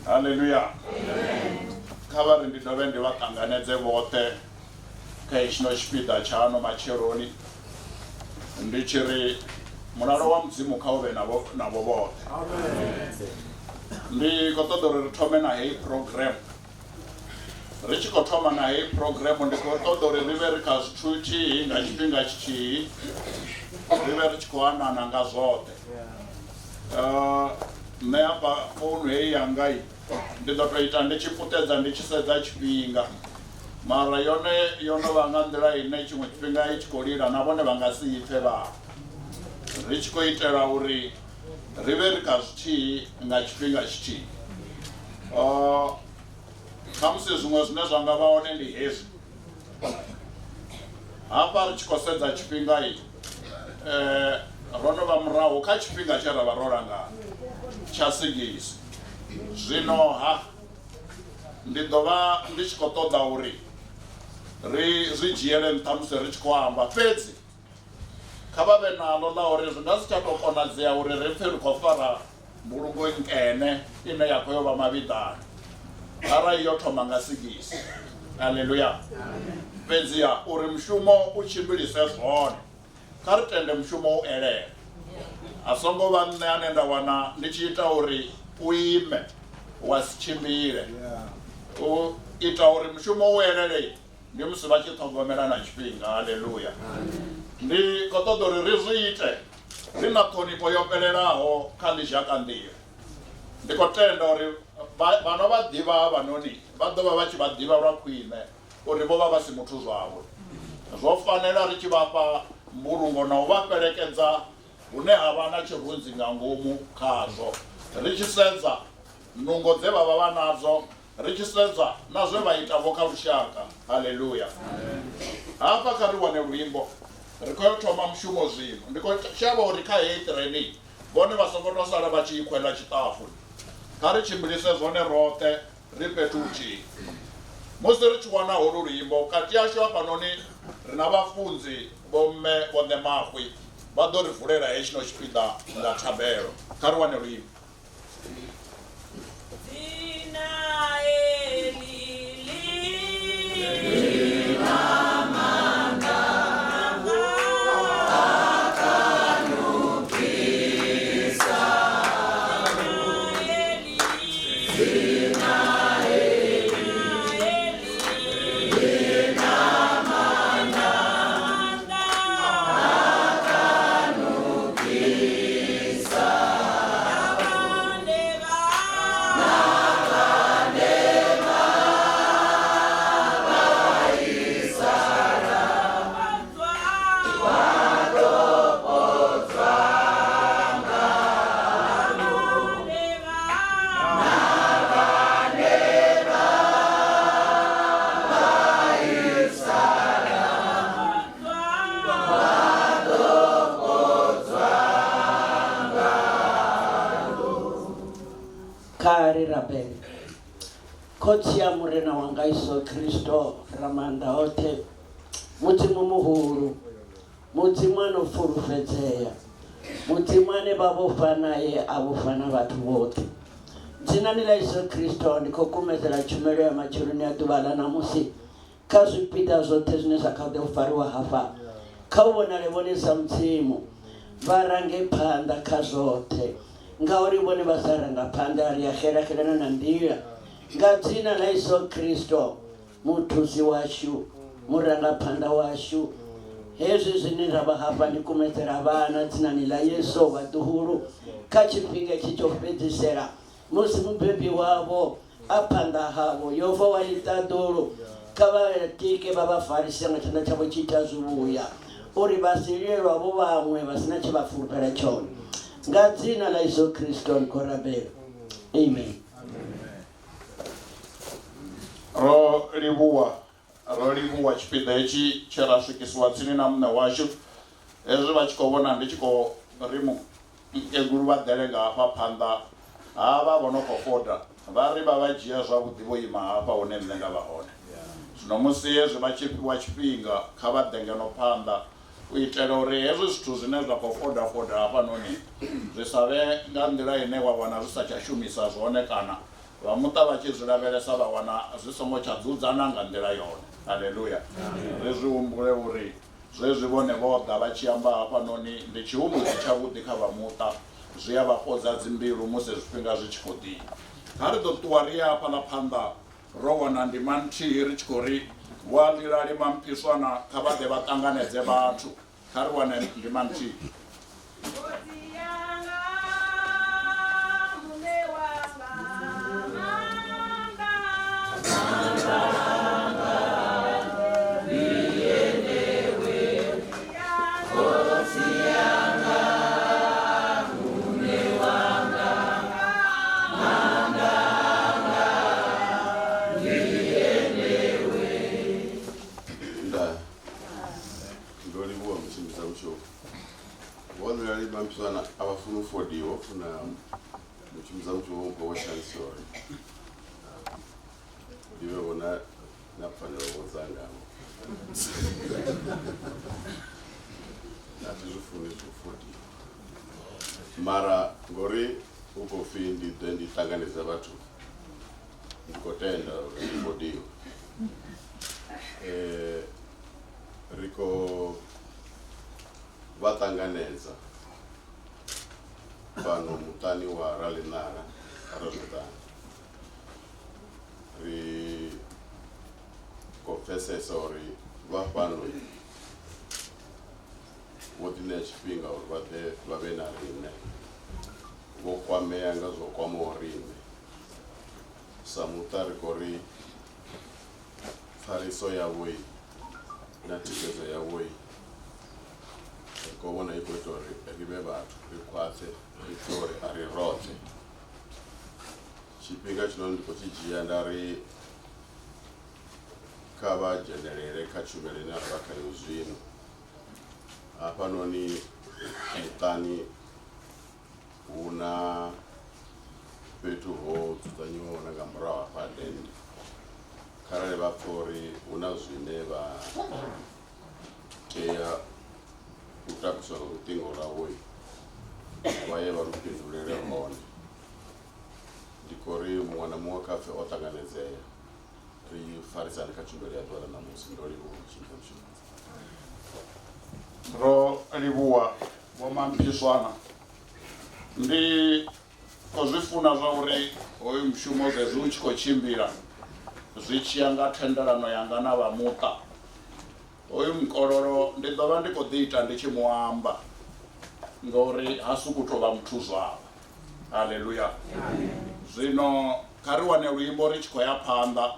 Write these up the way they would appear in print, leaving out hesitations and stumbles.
Hallelujah. Khavari ndi dovhe ndi vha ṱanganedze vhoṱhe kha tshino tshipiḓa tsha ano matsheloni ndi tshi ri mulalo wa mudzimu kha u vhe navho vhoṱhe. Ndi khou ṱoḓa uri ri thome na heyi program. Ri tshi khou thoma na heyi program ndi khou ṱoḓa uri ri vhe ri kha zwithu thihi nga tshifhinga tshithihi, ri vhe ri tshi khou anana nga zwoṱhe. Nṋe hafha founu heyi yanga ndi ḓo tou ita ndi tshi puṱedza ndi tshi sedza tshifhinga, mara yone yo no vha nga nḓila ine tshiṅwe tshifhinga i tshi khou lila na vhone vha nga si ipfhe vha. Ri tshi khou itela uri ri vhe ri kha zwithihi nga tshifhinga tshithihi. Khamusi zwiṅwe zwine zwa nga vha hone ndi hezwi, hafha ri tshi khou sedza tshifhinga ro no vha murahu kha tshifhinga tshe ra vha ro langana tsha sigisi. Zwino ndi ḓo vha ndi tshi khou ṱoḓa uri ri zwi dzhiele nṱha musi ri tshi khou amba, fhedzi kha vha vhe naḽo ḽa uri zwi nga si tsha tou konadzea uri ri pfhe ri khou fara mbulungo nkene ine ya khou yo vha mavhiḓani arali yo thoma nga sigisi. Haleluya. Fhedziha uri mushumo u tshimbilise zwone, kha ri tende mushumo u elele. A songo vha nṋe ane nda wana ndi tshi ita uri u ime wa si tshimbile. U ita uri mushumo u elele ndi musi vha tshi ṱhogomela na tshifhinga. Haleluya. Ndi khou ṱoḓa uri ri zwi ite ri na ṱhonifho yo fhelelaho kha ḽizhaka nḓila. Ndi khou tenda uri vhano vha ḓivha havhanoni vha ḓo vha vha tshi vha ḓivha lwa khwiṋe uri vho vha vha si muthu zwavho. Zwo fanela ri tshi vha fha mbulungo na u vha fhelekedza hune ha vha na tshirunzi nga ngomu khazwo, ri tshi sedza nungo dze vha vha vha nadzo, ri tshi sedza na zwe vha itavho kha lushaka. Haleluya. Hafha kha ri wane luimbo, ri khou yo thoma mushumo zwino. Ndi khou shavha uri kha heyi training vhone vha songo tou sala vha tshi ikhwela tshiṱafu. Kha ri tshimbilise zwone roṱhe ri fhethu huthihi. Musi ri tshi wana holu luimbo, kati yashu hafhanoni ri na vhafunzi vho mme vho Ṋemakwi vha ḓo ri vulela heyi tshino tshipiḓa nga thabelo. Kha ri wane luimbo. Khotsi ya murena wanga Yesu Kristo ramanda hoṱhe, mudzimu muhulu, mudzimu ano fulufhedzea, mudzimu ane vha vhofha naye a vhofha na vhathu vhoṱhe. Dzinani ḽa Yesu Kristo ndi khou kumedzela tshumelo ya matsheloni ya ḓuvha ḽa ṋamusi kha zwipiḓa zwoṱhe zwine zwa kha ḓi u fariwa hafha. Kha u vhonale vhone sa mudzimu, vha range phanḓa kha zwoṱhe, ngauri vhone vha sa ranga phanḓa ri a xelaxelana na nḓila. Nga dzina ḽa Yesu Kristo, muthusi washu, murangaphanḓa washu, hezwi zwine ra vha hafha ndi kumedzela vhana dzinani ḽa Yesu vhaḓuhulu kha tshifhinga tshi tsho fhedzisela musi mubebi wavho a phanḓa havho yo bva wa ḽiṱaḓulu. Kha vha tike vha vha farise nga tshanḓa tshavho tshi ita zwivhuya uri vha si lilelwavho vhaṅwe vha sina tshe vha fulufhela tshone. Nga dzina ḽa Yesu Kristo ndi khou rabela. Amen. Ro livhuwa tshipiḓa hetshi tshe ra swikisiwa tsini na muṋe washu, hezwi vha tshi khou vhona ndi tshi khou ri mukegulu vha ḓele nga hafha phanḓa havha vho no khou foda vha ri vha vha dzhia zwavhuḓi vho ima hafha hune nṋe nda vha hone. Zwino musi hezwi vha tshi fhiwa tshifhinga kha vha ḓe ngeno phanḓa u itela uri hezwi zwithu zwine zwa khou foda hafhanoni zwi sa vhe nga nḓila ine wa wana zwi sa tsha shumisa zwone kana vha muṱa vha tshi zwi lavhelesa vha wana zwi songo tsha dzudzana nga nḓila yone. Haleluya. Ri zwi humbule uri zwezwi vhone vho ḓa vha tshi amba hafhanoni ndi tshihumbudzi tshavhuḓi kha vha muṱa, zwi a vha fhodza dzimbilu musi zwifhinga zwi tshi khou ḓi. Kha ri ḓo ṱuwa ri ya hafhaḽa phanḓa ro wana ndima nthihi ri tshi khou ri wa ḽila lima mpiswana kha vha ḓe vha ṱanganedze vhathu. Kha ri wane ndima nthihi. Mpiswana abafuna ufodiwe ofuna muchimza mchongo wa chancellor ndiwe wona nafanele ukuzanga nathi zifuna izifodiwe mara ngori ukofindi then nditanganiza bathu ndikotenda ufodiwe riko vatanganedza pano mutani wa Ralinara arozvitani ri kopfesesa uri vafano vodine chifhinga uri vave na rine vokwameya nga zvokwamawo rine sa muta riko ri pfariso yavoi na tikedzo yavoi rikobona ikoita uri rive vathu rikwatse ritori ari rote chipinga chino ndiko chijiya ndari kava jenerere kachumele na vakari zvino apanoni mutani una petu ho tutanyiona ngamurawa padendi karale vapfori una zvine va teya kutakuswa rutingo rwawoi vaye varupindulire mone ndikori mwana mumwe kafe otanganedzeya rifarisani kachumberi yadwara namusi ndolivuwa ro livuwa vomampiswana ndi kozwifuna zwa uri hoyu mushumo zwezwi u tshi khou tshimbila zwi tshiya nga thendelano yanga na vha muṱa. Hoyu mukololo ndi ḓo vha ndi khou ḓi ita ndi tshi mu amba ngori ha suku tou vha muthu zwavho. Haleluya. Zwino kha ri wane luimbo ri tshi khou ya phanḓa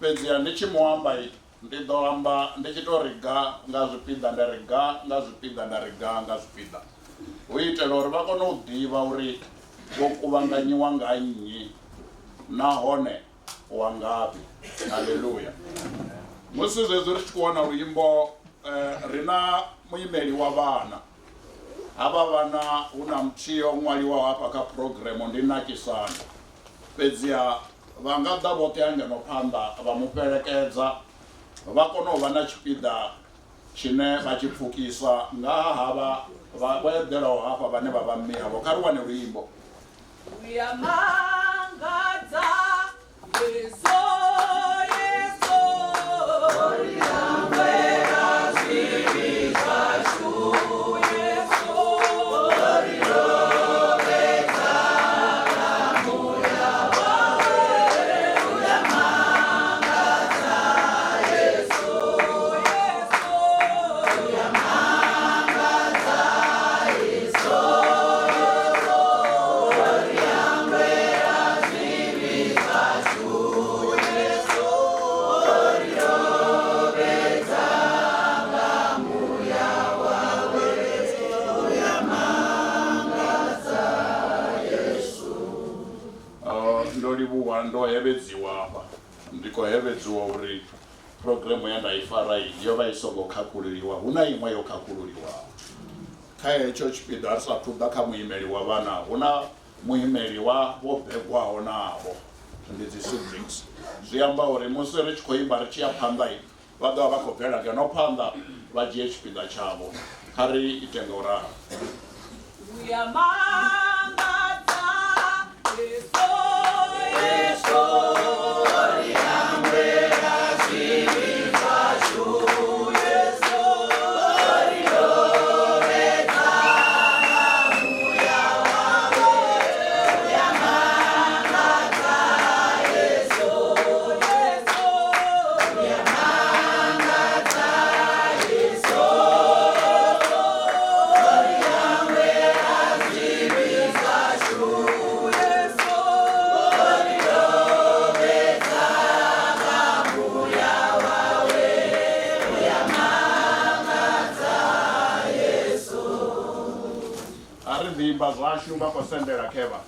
fhedziha ndi tshi mu amba ndi ḓo amba ndi tshi tou ri ga nga zwipiḓa nda ri ga nga zwipiḓa nda ri ga nga zwipiḓa u itela uri vha kone u ḓivha uri vho kuvhanganyiwa nga nnyi nahone wa ngafhi. Haleluya. Musi zwezwi ri tshi khou wana luimbo ri na muimeli wa vhana havha vhana hu na muthiyo ṅwaliwaho hafha kha program ndi Nakisani fhedziha vha nga ḓa vhoṱhe hangeno phanḓa vha mu fhelekedza vha kone u vha na tshipiḓa tshine vha tshi pfukisa nga havha vha eḓelaho hafha vhane vha vha mme havho. Kha ri wane luimbo. Uyamangadza Yesu ndo hevedziwa hafha ndiko hevedziwa uri programu ya nda ifara yo vha i songo khakhululiwa hu na iṅwe yo khakhululiwaho kha hetsho tshipiḓa ri sathu ḓa kha muimeli wa vhana hu na muimeli wa vho begwaho navho ndi dzi siblings zwi amba uri musi ri tshi khou imba ri tshi ya phanḓa vha ḓo vha vha khou bvela ngeno phanḓa vha dzhie tshipiḓa tshavho. Kha ri ite nga u ralo. Uyamangadza Yesu vhashu vha khou sendela khevha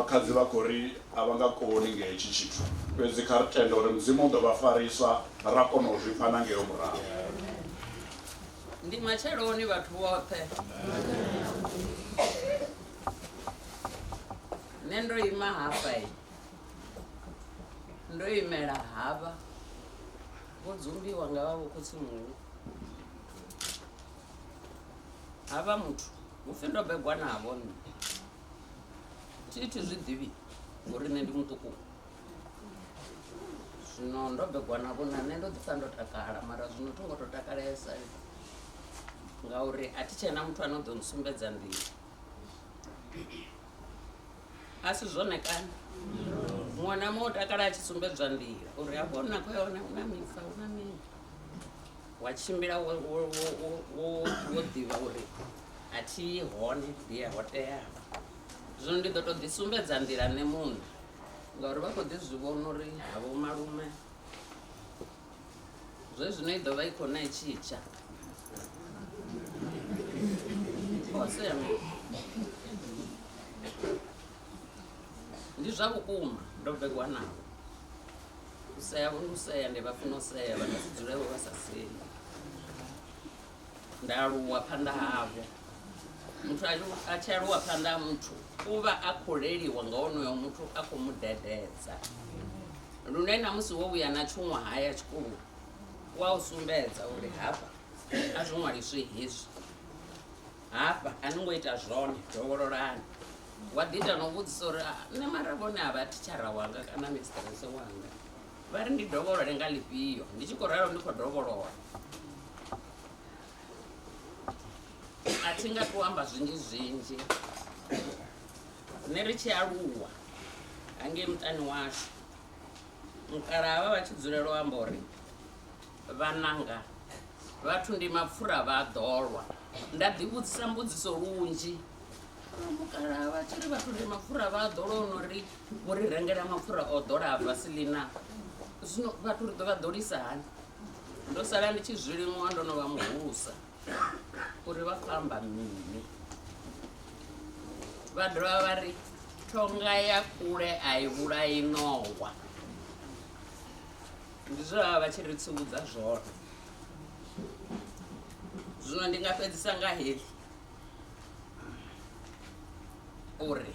makhadzi vha khou ri a vha nga koni nga hetshi tshithu fhedzi kha ri tenda uri mudzimu u ḓo vha farisa ra kona u zwi pfha na ngeyo murahu. Ndi matsheloni vhathu vhoṱhe nṋe ndo ima hafha ndo imela havha vho dzumbiwa nga vha vho khotsimuhulu havha muthu hupfi ndo begwa navho nṋe thi zwiḓivhi uri nṋe ndi muṱuku zwino ndo begwa navho na nṋe ndo ḓipfa ndo takala mara zwino thongo to takalesa ngauri a thi tshena muthu ane ḓo nsumbedza nḓila a si zwone kana muṅwe na muṅwe o takala a tshi sumbedzwa nḓila uri hafho na khou yone una mifa una mini wa tshimbila wo ḓivha uri a thi hone ndi ho teaho zwino ndi ḓo to ḓi sumbedza nḓila nṋe muṋe ngauri vha khou ḓi zwi vhona uri havho malume zwezwino i ḓo vha i khou na i tshitsha ndi zwa vhukuma ndo begwa navho u sea vho ndi u sea ndi vha funa u sea vha nga si dzuleho vha sa sei nda aluwa phanḓa havho muthu a tshi aluwa phanḓa ha muthu u vha a khou leliwa nga honoyo muthu a khou mu dededza lune na musi wo vhuya na tshuṅwahaya tshikulu wa u sumbedza uri hafha a zwi ṅwaliswe hezwi hafha a ni ngo ita zwone dovhololani wa ḓi ita no vhudzisa uri nṋe mara vhone a vha thitshara wanga kana mistrese wanga vha ri ndi dovholole nga ḽifhio ndi tshi khou ralo ndi khou dovholola a thi nga tu amba zwinzhi nṋe ri tshi aluwa hangei muṱani washu mukalaha vha tshi dzulela u amba uri vhananga vhathu ndi mapfura vha ḓolwa nda ḓi vhudzisa mbudziso lunzhi mukalaha vha tshi ri vhathu ndi mapfura vha ḓolwa ono ri vho ri rengela mapfura o ḓola a vasilina zwino vhathu ri ḓo vha ḓolisa hani ndo sala ndi tshi zwilimuwa ndo no vha muhulusa uri vha khou amba mini vha dovha vha ri thonga ya kule a i vhulai nowa ndi zwo vha tshi ri tsivhudza zwone zwino ndi nga fhedzisa nga heḽi uri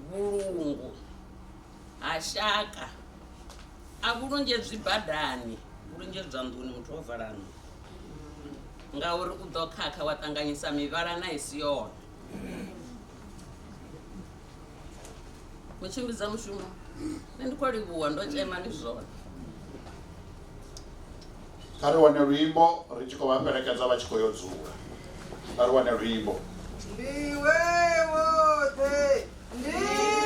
vhulungu ha shaka a vhulungedzwi badani vhulungedzwa nḓuni muthu o valano ngauri u ḓo khakha wa ṱanganyisa mivhala na i si yone mutshimbidza mushumo nṋe ndi khou livhuwa ndo tshema ndi zwone kha ri wane luimbo ri tshi khou vha fhelekedza vha tshi khou yo dzula kha ri wane luimbo Ndiwe wote, ndiwe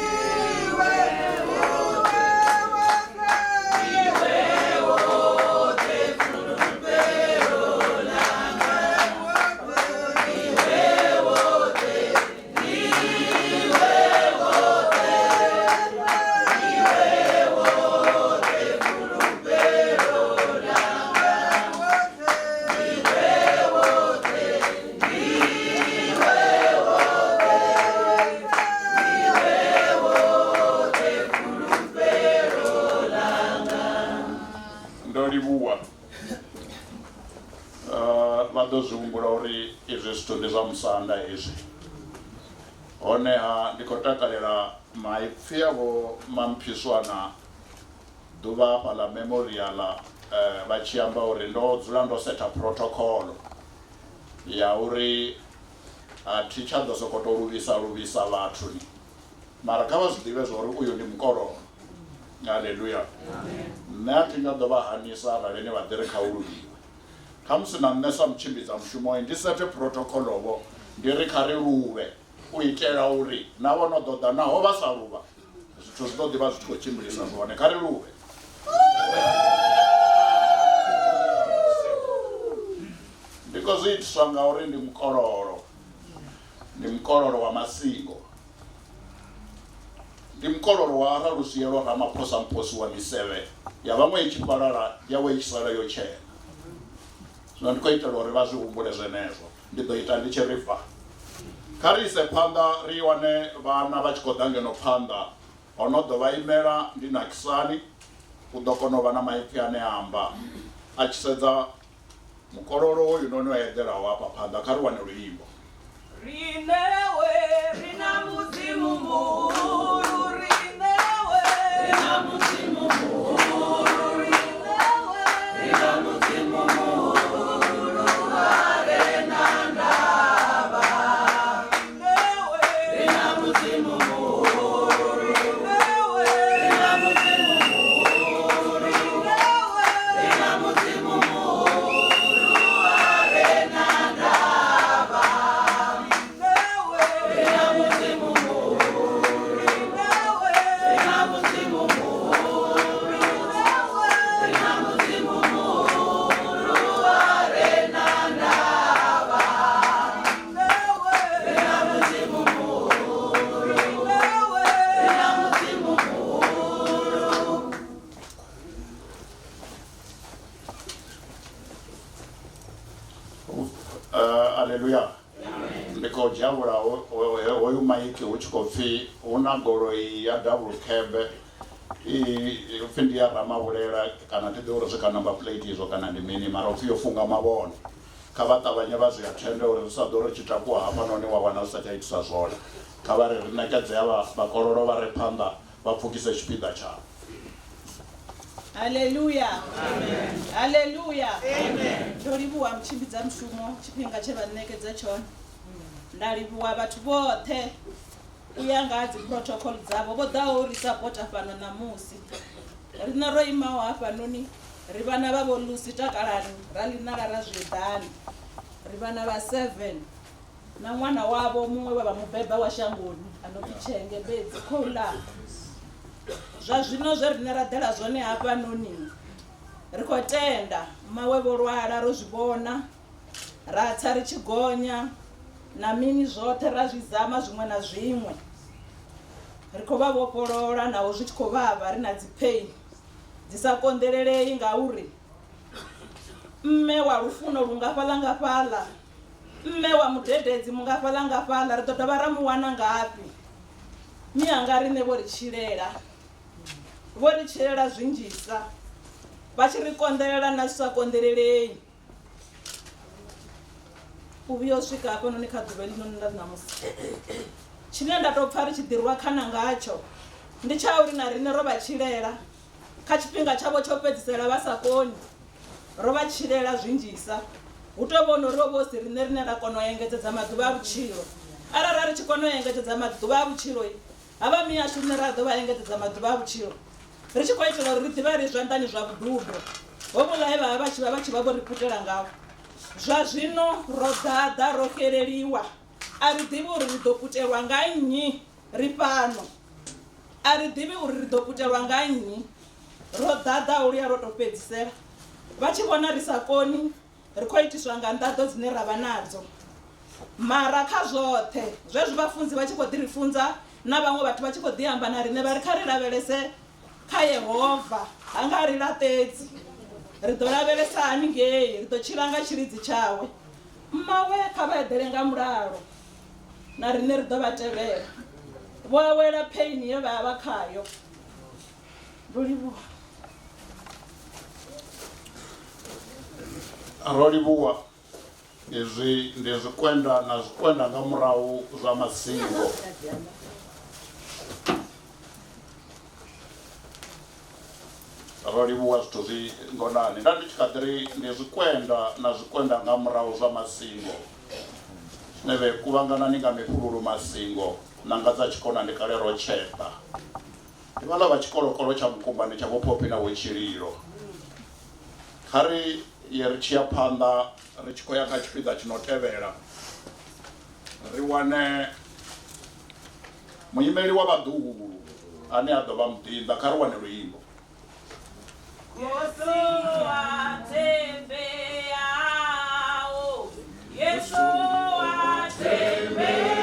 ḓo zwi humbula uri izwi zwithu ndi zwa musanda hezwi honeha ndi khou takalela maipfhi avho mamphiswana ḓuvha hafha ḽa memorial vha tshi amba uri ndo dzula ndo setha protocol ya uri thi tsha ḓo sokoto luvhisa vhathu ni mara kha vha zwi ḓivhe zwori uyu ndi mukololo. Haleluya. Nṋe a thi nga ḓo vha hanisa arali ni vha ḓi ri kha u luvhiwe. Kha musi na nṋe sa mutshimbidza mushumo ndi sethe protocol ovo ndi ri kha ri luvhe u itela uri na vho no ḓo ḓa naho vha sa luvha zwithu zwi ḓo ḓi vha zwi tshi khou tshimbilisa zwone. Kha ri luvhe. Ndi khou zwi itiswa ngauri ndi mukololo wa masingo. Ndi mukololo wa Ralusiyelo Ramaphosa Mposi wa misevhe ya vhaṅwe i tshi fhalala yawe i tshi sala yo tshena. Zwino ndi khou itela uri vha zwi humbule zwenezwo ndi ḓo ita ndi tshi ri fa. Kha ri ise phanḓa ri wane vhana vha tshi khou ḓa ngeno phanḓa ho no ḓo vha imela ndi Nakisani u ḓo kona u vha na maipfi ane a amba a tshi sedza mukololo hoyu noni wa eḓelaho hafha phanḓa. Kha ri wane luimbo. Rinewe rina muzimu muhulu, rinewe rina muzimu muhulu, rinewe rina muzimu muhulu, arena ndaba. Rinewe rina muzimu muhulu, rinewe rina muzimu muhulu, rinewe rina muzimu muhulu, arena ndaba. Haleluya. Ndi khou dzhavhula hoyu maiki hu tshi khou pfhi hu na goloi ya double cab pfhi ndi ya Ramavhulela kana thi ḓivhi uri zwi kha number plate izwo kana ndi mini mara upfhi yo funga mavhone. Kha vha ṱavhanye vha zwi athende uri ri sa ḓo ri tshi takuwa hafhanoni wa wana zwi sa tsha itisa zwone. Kha vha ri ṋekedzea vhakololo vha re phanḓa vha pfukise tshipiḓa tshavho. Haleluya. Amen. Haleluya. Amen. Ndo livhuwa mutshimbidza mushumo tshifhinga tshe vha ṋekedza tshone. Nda livhuwa vhathu vhoṱhe u ya nga ha dzi protocol dzavho vho ḓaho uri sapota fhano ṋamusi. Rine ro imaho hafhanoni ri vhana vha vho Lucy Takalani ra ḽina ra Zwiḓani. Ri vhana vha 7 na ṅwana wavho muṅwe wa vha mubeba wa shangoni ano pfi Tshenge Bedzi Khoula. Zwa zwino zwe rine ra ḓela zwone hafhanoni ri khou tenda mawe vho lwala ro zwi vhona ra tsa ri tshi gonya na mini zwoṱhe ra zwi zama zwiṅwe na zwiṅwe ri khou vha vhofholola naho zwi tshi khou vhavha ri na dzi pain dzi sa konḓelelei ngauri mme wa lufuno lu nga fhaḽa nga fhaḽa, mme wa mudededzi mu nga fhaḽa nga fhaḽa ri ḓo dovha ra mu wana ngafhi. Mianga rine vho ri tshilela zwinzhisa vha tshi ri konḓelela na zwi sa konḓelelei. U vhuya u swika hafhanoni kha ḓuvha ḽinoni ḽa ṋamusi tshine nda tou pfha ri tshi ḓirwa khana ngatsho ndi tsha uri na rine ro vha tshilela kha tshifhinga tshavho tsho fhedzisela vha sa koni ro vha tshilela zwinzhisa. Hu tou vhona uri vho si rine ra kona u engedzedza maḓuvha a vhutshilo. Arali ri tshi kona u engedzedza maḓuvha a vhutshilo havha mihashu rine ra ḓo vha engedzedza maḓuvha a vhutshilo ri tshi khou itela uri ri ḓivhe ri zwanḓani zwa vhududo hovhuḽa he vha vha tshi vha vho ri putela ngawo. Zwa zwino ro ḓaḓa ro xeleliwa a ri ḓivhi uri ri ḓo putelwa nga nnyi ri fhano, a ri ḓivhi uri ri ḓo putelwa nga nnyi. Ro ḓaḓa u luya ro tou fhedzisela vha tshi vhona ri sa koni ri khou itiswa nga nḓaḓo dzine ra vha nadzo. Mara kha zwoṱhe zwezwo vhafunzi vha tshi khou ḓi ri funza na vhaṅwe vhathu vha tshi khou ḓi amba na riṋe vha ri kha ri lavhelese kha Yehova ha nga ri laṱedzi. Ri ḓo lavhelesa haningei ri ḓo tshila nga tshilidzi tshawe. Mmawe kha vha eḓele nga mulalo na riṋe ri ḓo vha tevhela vho awela paini ye vha vha khayo. Ndo livhuwa. Ro livhuwa izwi ndi zwikwenda na zwikwenda nga murahu zwa masingo. Ro livhuwa zwithu zwi ngonani nda ndi tshi kha ḓi ri ndi zwikwenda na zwikwenda nga murahu zwa masingo. neve kuvangana ni nga mifululu masingo nanga dza tshikona ndi kale ro tsheta ndi vhala vha tshikolokolo tsha mukumbani tsha vhuphopi na vhutshililo kha ri ye ri tshi ya phanḓa ri tshi khou ya kha tshipiḓa tshi no tevhela ri wane muimeli wa vhaḓuhulu ane a ḓo vha muḓinḓa kha ri wane luimbo Yesu atembeao, Yesu atembeao.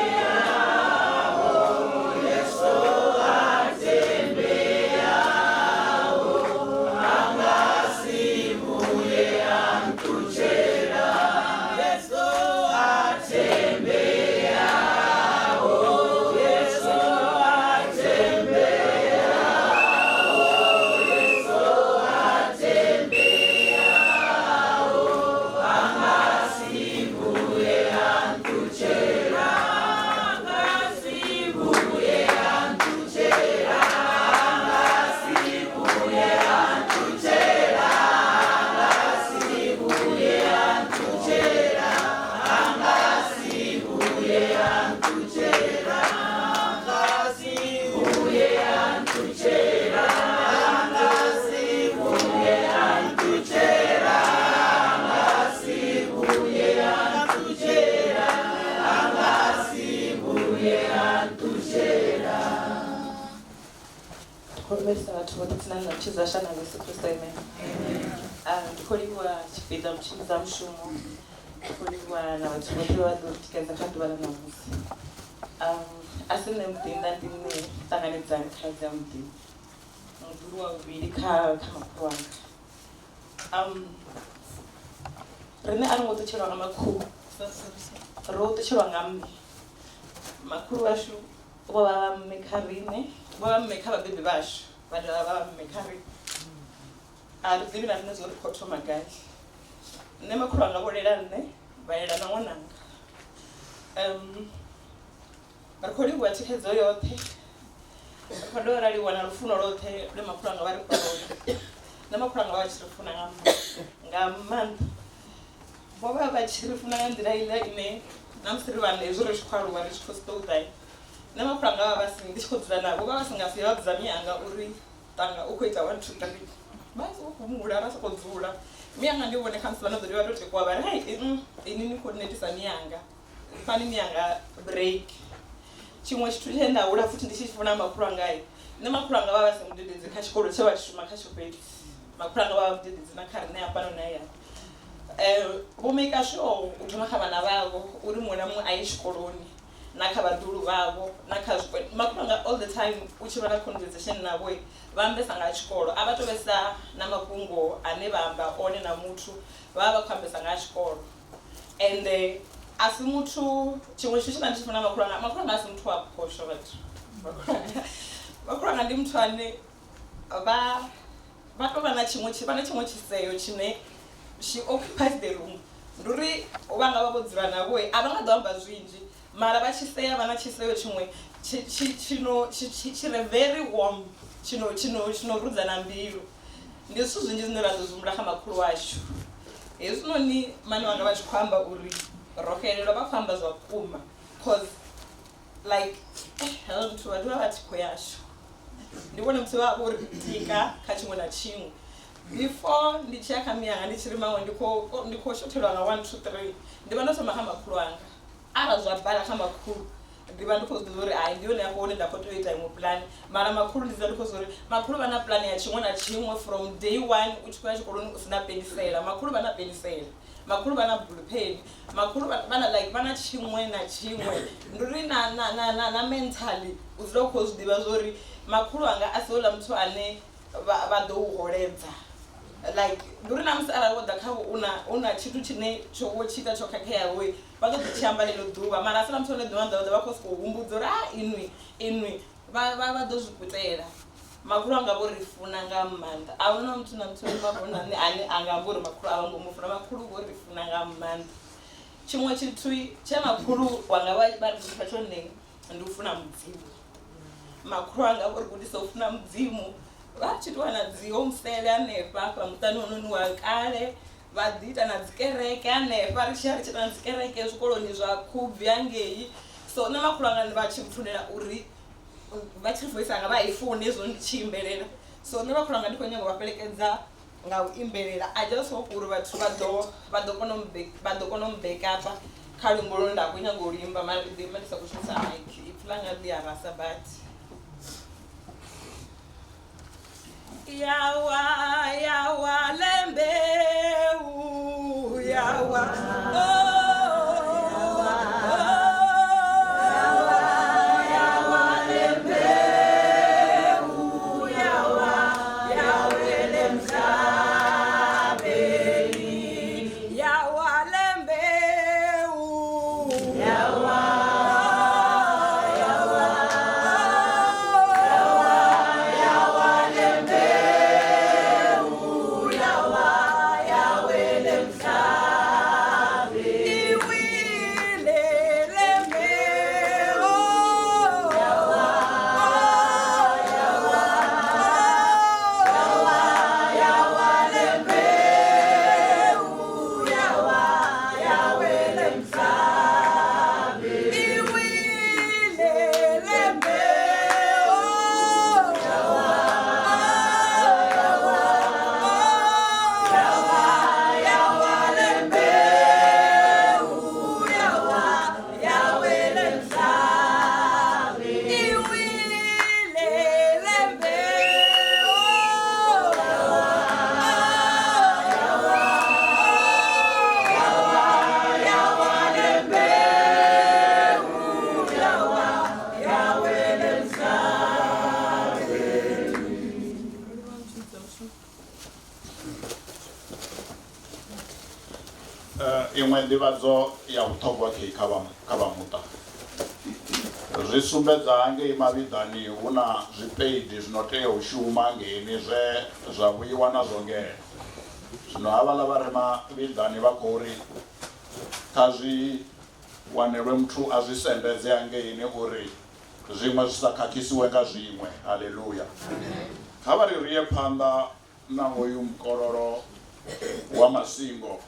Chizashana Yesu Kristo amen. Ndikoliwa chipinda mchimiza mshumo. Ndikoliwa na watu wote tikeza kantu bala na musi. Asine mtinda ndine tanganiza nkaza mtinda. Mduru wa ubiri kama kuwanga. Rene angoto chelo nga makuru. Roto chelo nga mbi. Makuru washu baba mekarine, baba mekaba bebe bashu. Baba mekari arizivi na nne zori koto magai ne makuru anga bolela nne baela na ngwananga barikoli bwa tikezo yote kodo rali wana rufuno lote le makuru anga bari kodo ne makuru anga bachirifuna ngama baba bachirifuna ngandira ile ine namsiri bane zori shikwaru bari chikostoudai ne makuru anga baba sindichikodzana nabo baba singafira kudzamianga uri tanga ukuita 1 2 3 basi ukumula rasokodzula mianga ndione kansela nodori watote kwa bari hai inini coordinate mianga pani mianga break chimwe chitu chenda ula futhi ndichifuna makuru angai ne makuru anga baba semudededze kachikolo chewachuma kachopeti makuru anga baba mudededze na kari ne apano naye bomeka sure utuma khabana babo uri mona mu ayishikoloni nakabadulu babo nakazwe makanga all the time uchibana conversation nabo bambesa ngachikolo abatobesa namakungo ane bamba one na muthu baba khambesa ngachikolo and asimuthu chimwe chishina ndifuna makuranga asimuthu aphosho bathu makuranga ndimuthu ane batoba na chimwe chiseyo chine she occupies the room nduri obanga babodzira nabo abangadamba zwinji mara bachiseya bana chiseyo chimwe chino very warm chino rudza na mbilu ndisu zwinji zvineradzo zumura khamakuru washu hezvino ni mani vanga vachikwamba uri rokelelo vakwamba zvakuma cause like vantu vadiva vatiko yashu ndivone musi vavo uri kutika kachimwe na chimwe before ndichiyakamiyanga ndichiri mamwe ndikoshotelwa nga 1 2 3 ndiva ndosoma khamakuru anga ara zvabhala khamakuru ndiva ndikozori hai ndione yakuone ndakotoita imwe plan mara makuru ndiza ndikozori makuru vana plan ya chimwe na chimwe from day 1 uchikuya chikoloni usina penisela makuru vana penisela makuru vana blue pen makuru vana like vana chimwe na chimwe nduri na mentally uzira kukozvidiva zori makuru anga asola muthu ane vadouholedza like nduri namusi arawoda khavo una chitu chine chowochita chokhakeyawe vakodzichamba lelo dhuva mara asina muthu one dhuva ndauda vakosikohumbudza uri inwi vadozvikutera makuru angavorifuna ngamanda auna muthu na muthu mavona ane angambori makuru avangomufuna makuru vorifuna ngamanda chimwe chitu chemakuru wanga vari kuchipa chonenga ndikufuna mudzimu makuru anga uri kudisa ufuna mudzimu vachitwana dziwo musele anepa pamutano unoni wakale vha ḓi ita na dzikereke hanefha ri tshi ita na dzikereke zwikoloni zwa khubvi hangei. So nṋe makhulu anga vha tshi mpfunela uri vha tshi voice anga vha i fune hezwo ndi tshi imbelela. So nṋe makhulu anga ndi khou nyanga u vha fhelekedza nga u imbelela. I just hope uri vhathu vha ḓo kona u mbekapa kha luimbo lune nda khou nyaga u limba mara ndi ḓo ima ndi sa khou shumisa mic. Ipfhi langa ḽi a rasa badi. Yawa lembeu yawa iṅwe nḓivhadzo ya vhuṱhogwa kha vha muṱa. Zwi sumbedza hangei mavhiḓani hu na zwipeidi zwino tea u shuma ngeini zwe zwa vhuiwa nazwo ngeno. Zwino havhaḽa vha re mavhiḓani vha khou ri kha zwi wanelwe muthu a zwi sendedze hangeini uri zwiṅwe zwi sa khakhisiwe nga zwiṅwe. Haleluya. Kha vha ri ye phanḓa na hoyu mukololo wa masingo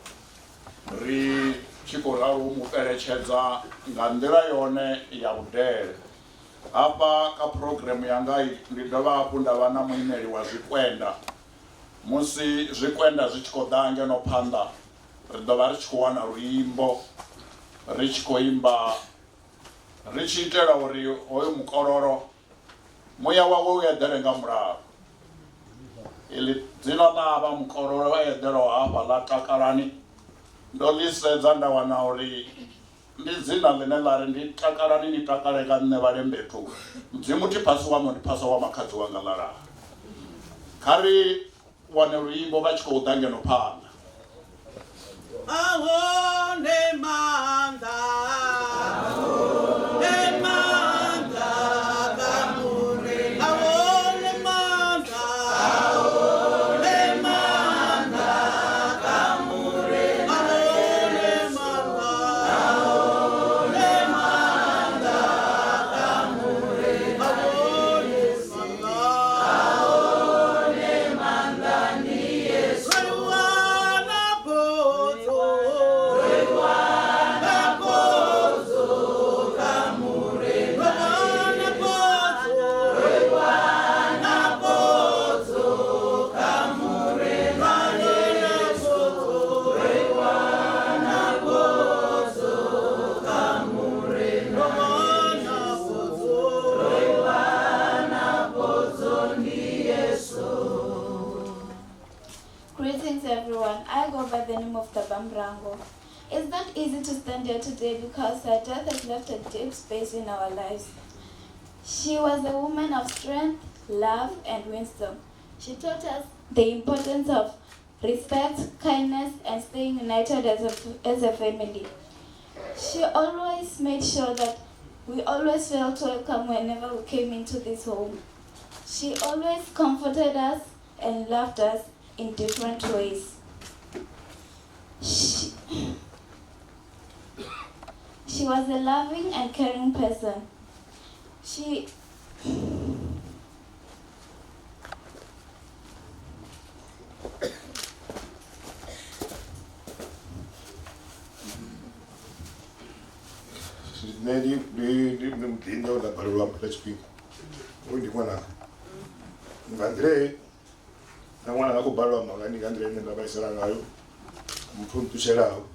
ri tshi khou ralo u mu eletshedza nga nḓila yone ya vhudele. Hafha kha program yanga ndi dovha hafhu nda vha na muimeli wa zwikwenda. Musi zwikwenda zwi tshi khou ḓa ngeno phanḓa ri ḓo vha ri tshi khou wana luimbo ri tshi khou imba ri tshi itela uri hoyu mukololo muya wawe u eḓele nga mulalo. Iḽi dzina ḽa havha mukololo wa eḓelaho hafha ḽa Takalani ndo ḽi sedza nda wana uri ndi dzina ḽine ḽa ri ndi takalani ni takale nga nṋe vhalembethu mudzimu ti phasi waṋu ndi phasa wa makhadzi wanga ḽalaha. Kha ri wane luimbo vha tshi khou ḓa ngeno phanḓa. Ahone manda It's not easy to stand here today because her death has left a deep space in our lives. She was a woman of strength, love, and wisdom. She taught us the importance of respect, kindness, and staying united as a family. She always made sure that we always felt welcome whenever we came into this home. She always comforted us and loved us in different ways. She was a loving and caring person. She ndine ndabhalelwa mpaka chipinga uyu ndimwana ngandire namwana akubhalwa makani ngandire ine ndabaisira ngayo muthu mtucherawo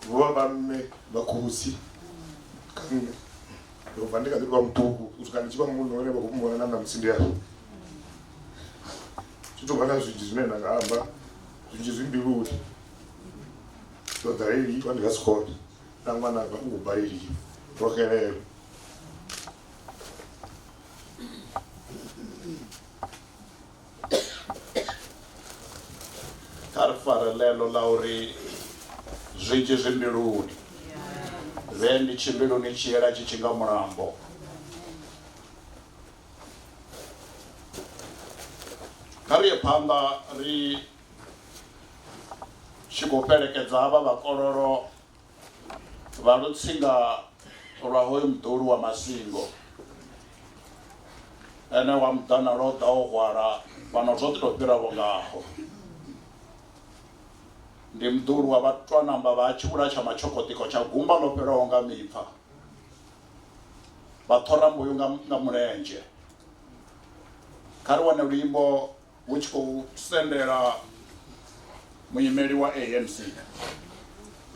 vuva vamme vakusi kange ndobva ndikazirwa mutuku kuti kandichiva munhu one vakumuona nana musindi yavo chitobva na zvinji zvinoenda ngahamba zvinji zvimbiruri dodhairiitwa ndikasikoti namwana vakungubhaririki rokerero karifarelelo la uri zwinzhi zwimbiluni vendi chimbiluni chiyela chichinga mulambo kariye phanda ri chikopelekedza ava vakololo va lutsinga lwa hoyu mdulu wa masingo ene wa mdana lo da o hwala vano zwoṱhe to fhiraho ngaho ndi mdulu wa vhatwanamba vha tshivhula tsha matshokotiko tsha gumba ḽo fhelaho nga mipfa vha ṱhora mbuyu nga mulenzhe kha ri wane luimbo hu tshi khou sendela muimeli wa ANC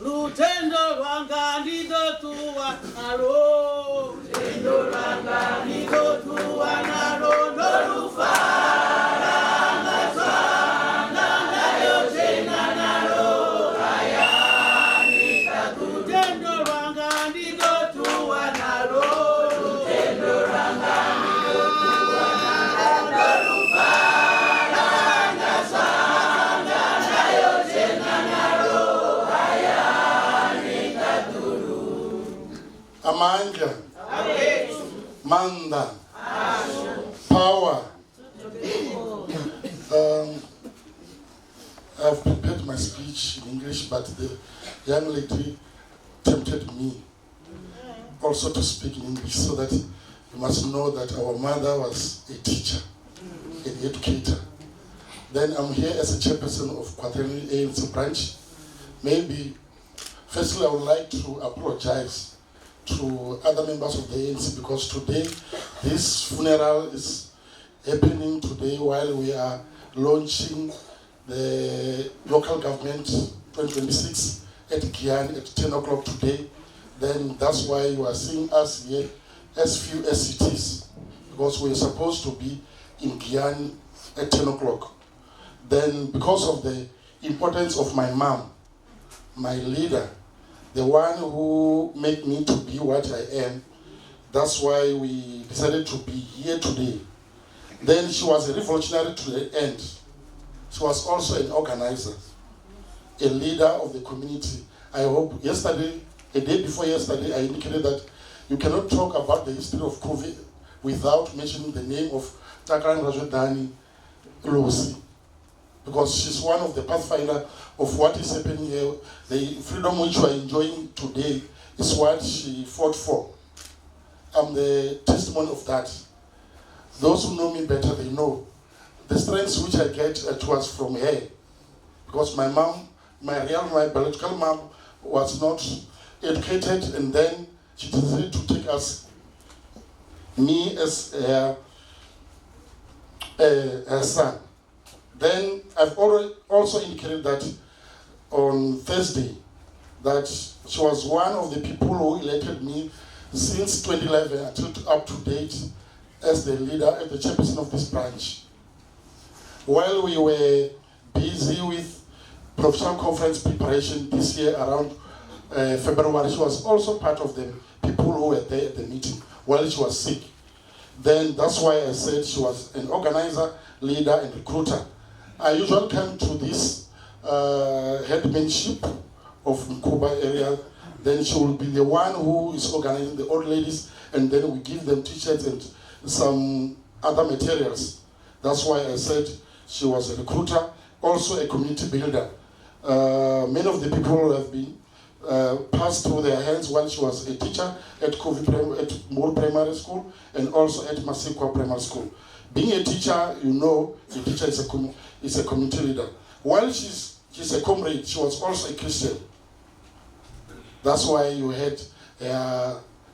Lutendo lwanga ndidotuwa nalo, lutendo lwanga ndidotuwa nalo, nolufara ngazwana nayo tena nalo, hayanika lutendo lwanga ndidotuwa nalo, lutendo lwanga ndidotuwa nalo, nolufara ngazwana nayo tena nalo. amandla manda power. I've prepared my speech in English, but the young lady tempted me also to speak in English, so that you must know that our mother was a teacher, an educator. Then I'm here as a chairperson of Quaternary ANC branch. Maybe, firstly, I would like to apologize to other members of the ANC, because today, this funeral is happening today while we are launching the local government 2026 at Giyani at 10 o'clock today. Then that's why you are seeing us here as few as it is, because we're supposed to be in Giyani at 10 o'clock. Then because of the importance of my mom, my leader, the one who made me to be what I am, that's why we decided to be here today. Then she was a revolutionary to the end. She was also an organizer, a leader of the community. I hope yesterday, a day before yesterday, I indicated that you cannot talk about the history of COVID without mentioning the name of Takarani Rajodani Lucy, because she's one of the pathfinder of what is happening here. The freedom which we are enjoying today is what she fought for. I'm the testimony of that. Those who know me better, they know the strength which I get was from her, because my mom, my biological mom, was not educated, and then she decided to take us, me as her son. Then I've already also indicated that on Thursday, that she was one of the people who elected me since 2011 until up to date as the leader, as the chairperson of this branch. While we were busy with professional conference preparation this year around February, she was also part of the people who were there at the meeting while she was sick. Then that's why I said she was an organizer, leader, and recruiter. I usually come to this headmanship of Nkuba area. Then she will be the one who is organizing the old ladies, and then we give them t-shirts and some other materials. That's why I said she was a recruiter, also a community builder. Many of the people have been passed through their hands while she was a teacher at Moore Primary School and also at Masikwa Primary School. Being a teacher, you know, the teacher is a community leader. While she's a comrade, she was also a Christian. That's why you had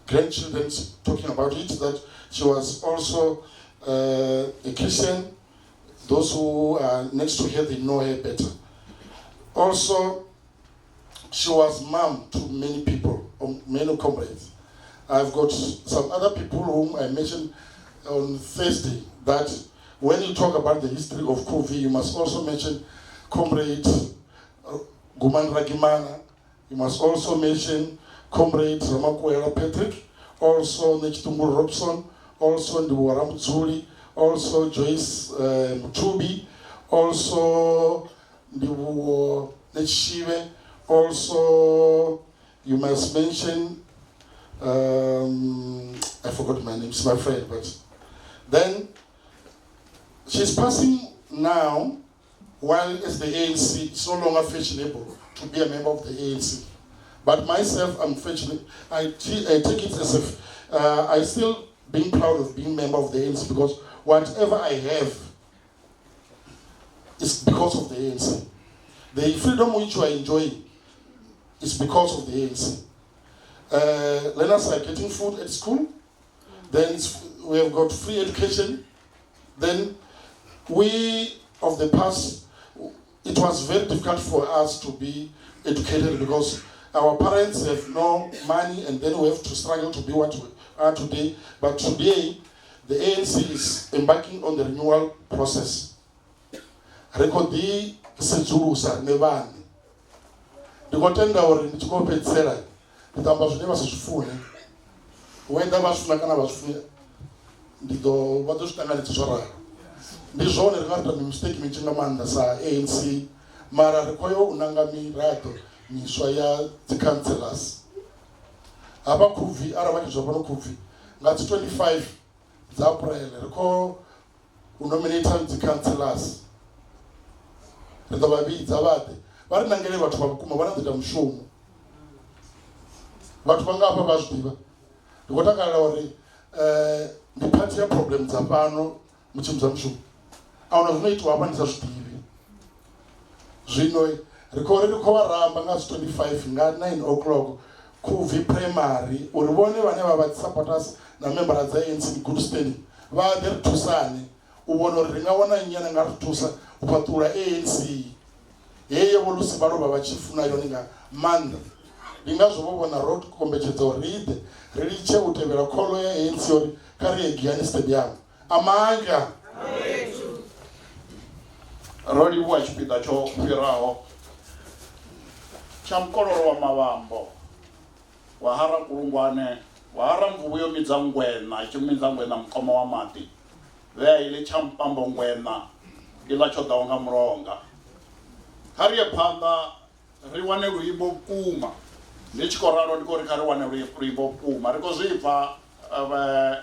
grandchildren talking about it, that she was also a Christian. Those who are next to her, they know her better. Also, she was mom to many people, many comrades. I've got some other people whom I mentioned on Thursday, that when you talk about the history of Kuvi, you must also mention Comrade Guman Ragimana. You must also mention Comrade Ramakwela Patrick, also Nechitumbu Robson, also Ndiwaram Zuli, also Joyce Mutubi, also Nechive, also you must mention, I forgot my name, it's my friend, but then she's passing now, while as the ANC, it's no longer fashionable to be a member of the ANC. But myself, I'm fortunate. I take it as if I still being proud of being member of the ANC, because whatever I have is because of the ANC. The freedom which you are enjoying is because of the ANC. Learners are getting food at school. Then we have got free education. Then we of the past, it was very difficult for us to be educated because our parents have no money, and then we have to struggle to be what we are today. But today, the ANC is embarking on the renewal process. Rekodi sejulusa nevani. Ndikotenda uri ndichikopedzera nditamba zvine vasizvifune. Wenda vasifuna kana vasifuna ndido vatosvitanganidza zvararo. Ndizvone rikaita mistake michingamanda sa ANC mara rikoyo unangamirado miswa ya the councillors. Apa Kuvi aravachizva pano Kuvi ngati 25 April riko unominata the councillors. Ndavavidza vade vari nangere vatu vakuma vanoita mushomo. Vatu vangapa vazvidiva. Ndikotakala uri ndipati ya problem dzapano muchimudza mushomo. Auna zvinoitwa apa ndisazvidivi. Zvino rikore rikovaramba ngazi 25 nga 9 o'clock Kuvi primary uri vone vane vavasupporters na members dza ANC good standing vade ritusane uvona uri ringaona nyana nga ritusa upatura ANC yeye volusi varova vachifuna yoninga manda ringazvovona road kombetedza ride riliche kutevera kholo ya ANC uri kari yegiani stadium amanga roli wa chipinda cho kwiraho cha mkoloro wa mavambo wahara kulungwane wahara mvuyo midzangwena chimidzangwena mkomo wa mati ve ile cha mpambo ngwena ila cho daonga mronga hariye phanda riwane luibo kuma ndichikoraro ndiko rikari wane luibo kuma riko zipfa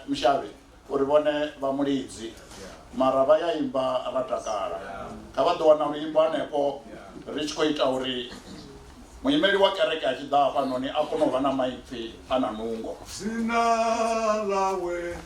mshavi uri vone vamulidzi mara vayaimba ratakala kavadowana luimbo anepo richikoita uri muimeli wa kereke achida panoni akonova na maipfi ana nungo sina lawe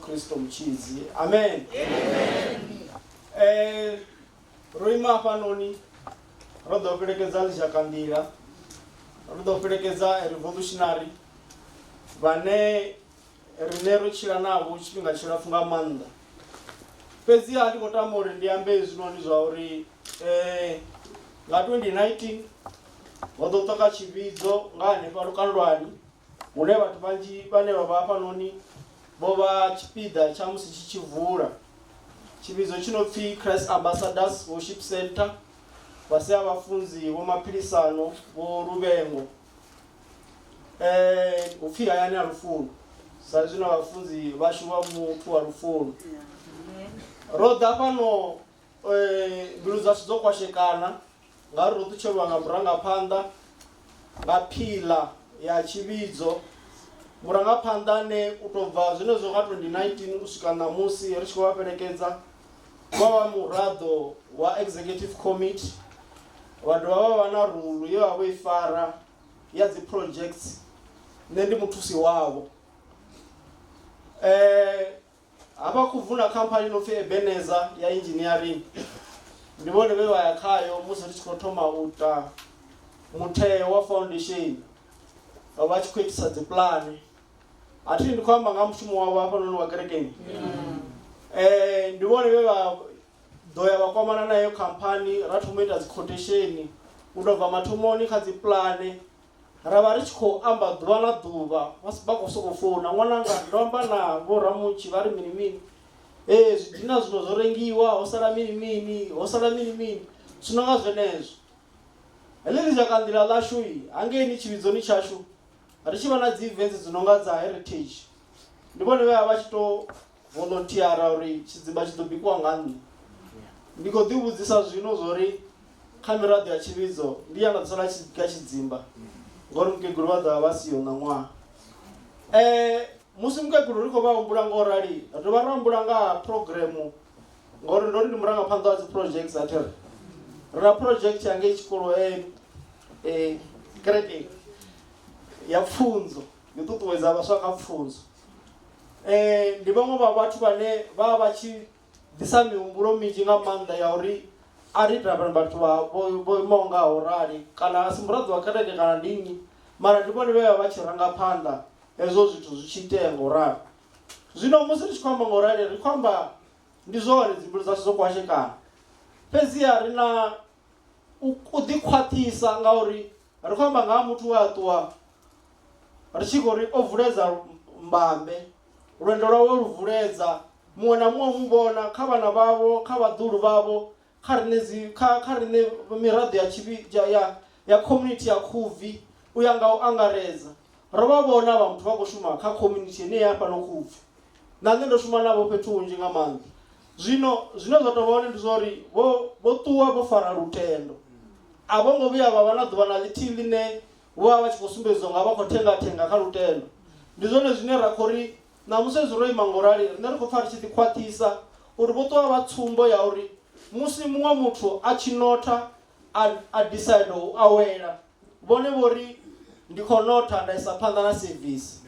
Kristo mchizi. Amen. Roima hafhanoni ro ḓo fhelekedza Lishakandila, ro ḓo fhelekedza revolutionary vhane rine ro tshila navho tshifhinga tshilapfhu nga maanḓa. Fhedziha ndi khou tama uri ndi ambe hezwinoni zwa uri nga 2019 ho ḓo ṱoka tshivhidzo nga hanefha Lukandwani hune vhathu vhanzhi vhane vha vha hafhanoni vho vha tshipiḓa tsha musi tshi tshi vula tshivhidzo tshi no pfhi Christ Ambassadors Worship Center, vhasi a vhafunzi vho maphilisano vho Luvengo upfhi hayani ha Lufuno, sa zwino vhafunzi vhashu vha muthu wa Lufuno. Ro ḓa fhano mbilu dzashu dzo kwashekana ngauri ro ṱutshelwa nga murangaphanḓa nga phiḽa ya tshivhidzo, murangaphanḓa ane u tou bva zwenezwo nga 2019 u swika ṋamusi ri tshi khou vha fhelekedza vha muraḓo wa executive committee, vha dovha vha vha na rulu ye vha vho i fara ya dzi projects, nṋe ndi muthusi wavho. Hafha khou vula khamphani no pfhi Ebenezer ya engineering, ndi vhone vhe vha ya khayo musi ri tshi khou thoma u ita mutheo wa foundation, vha tshi khou itisa dzi puḽane. Athi ndi khou amba nga mushumo wavho hafhanoni wa kerekeni. Ndi vhone vhe vha ḓo ya vha kwamana nayo khamphani, ra thoma ita dzi quotation u tou bva mathomoni kha dzi puḽane, ra vha ri tshi khou amba ḓuvha na ḓuvha vha khou sokou founa, ṅwananga ndo amba na vho Ramutshi vha ri mini mini, zwidina zwino zwo rengiwa ho sala mini mini, ho sala mini mini, zwino nga zwenezwo. Heḽi Lishakandila ḽashu hangei tshivhidzoni tshashu ri tshi vha na dzi events dzi nonga dza heritage, ndi vhone vhe vha tshi tou volunteera uri tshidzimba tshi ḓo bikiwa nga nṋe. Ndi khou ḓi vhudzisa zwino zwori kha miraḓo ya tshivhidzo ndi ya nga ḓo sala tshi bika tshidzimba ngori mukegulu vha ḓovha vha siho ṋaṅwaha. Musi mukegulu ri khou vha humbula ngo rali ri vha ri humbula nga programu ngori ndo ri ndi murangaphanḓa wa dzi projects athi ri na project yangei tshikolo kerekeni ya pfunzo, yo ṱuṱuwedza vhaswa kha pfunzo. Ndi vhaṅwe vha vhathu vhane vha vha tshi ḓisa mihumbulo minzhi nga maanḓa ya uri a ri ita vhathu vho imaho ngaho rali, kana a si muraḓo wa kereke kana ndi nnyi, mara ndi vhone vhe vha tshi ranga phanḓa hezwo zwithu zwi tshi itea ngauralo. Zwino musi ri tshi khou amba ngaurali ri khou amba ndi zwone dzimbilu dzashu dzo kwashekana, fhedziha ri na u ḓi khwaṱhisa ngauri ri khou amba nga ha muthu we a ṱuwa ri tshi khou ri o vuledza mbambe, lwendo lwawe lu vuledza, muṅwe na muṅwe mu vhona kha vhana vhavho, kha vhaḓulu vhavho, kha riṋe miraḓo ya community ya Khubvi u ya nga u angaredza. Ro vha vhona vha muthu vha khou shuma kha community ine ya fhano Khubvi, na nṋe ndo shuma navho fhethu hunzhi nga maanḓa. Zwino zwine zwa tou vhone ndi zwa uri vho ṱuwa vho fara lutendo, a vho ngo vhuya vha vha na ḓuvha na ḽithihi ḽine vho vha vha tshi khou sumbedziwa nga vha khou thenga kha lutendo. Ndi zwone zwine ra khou ri ṋamusi hezwi ro ima ngaurali riṋe ri khou pfha ri tshi ḓi khwaṱhisa uri vho ṱuwa vha tsumbo ya uri musi muṅwe muthu a tshi notha a decide u awela, vhone vho ri ndi khou notha nda isa phanḓa na service.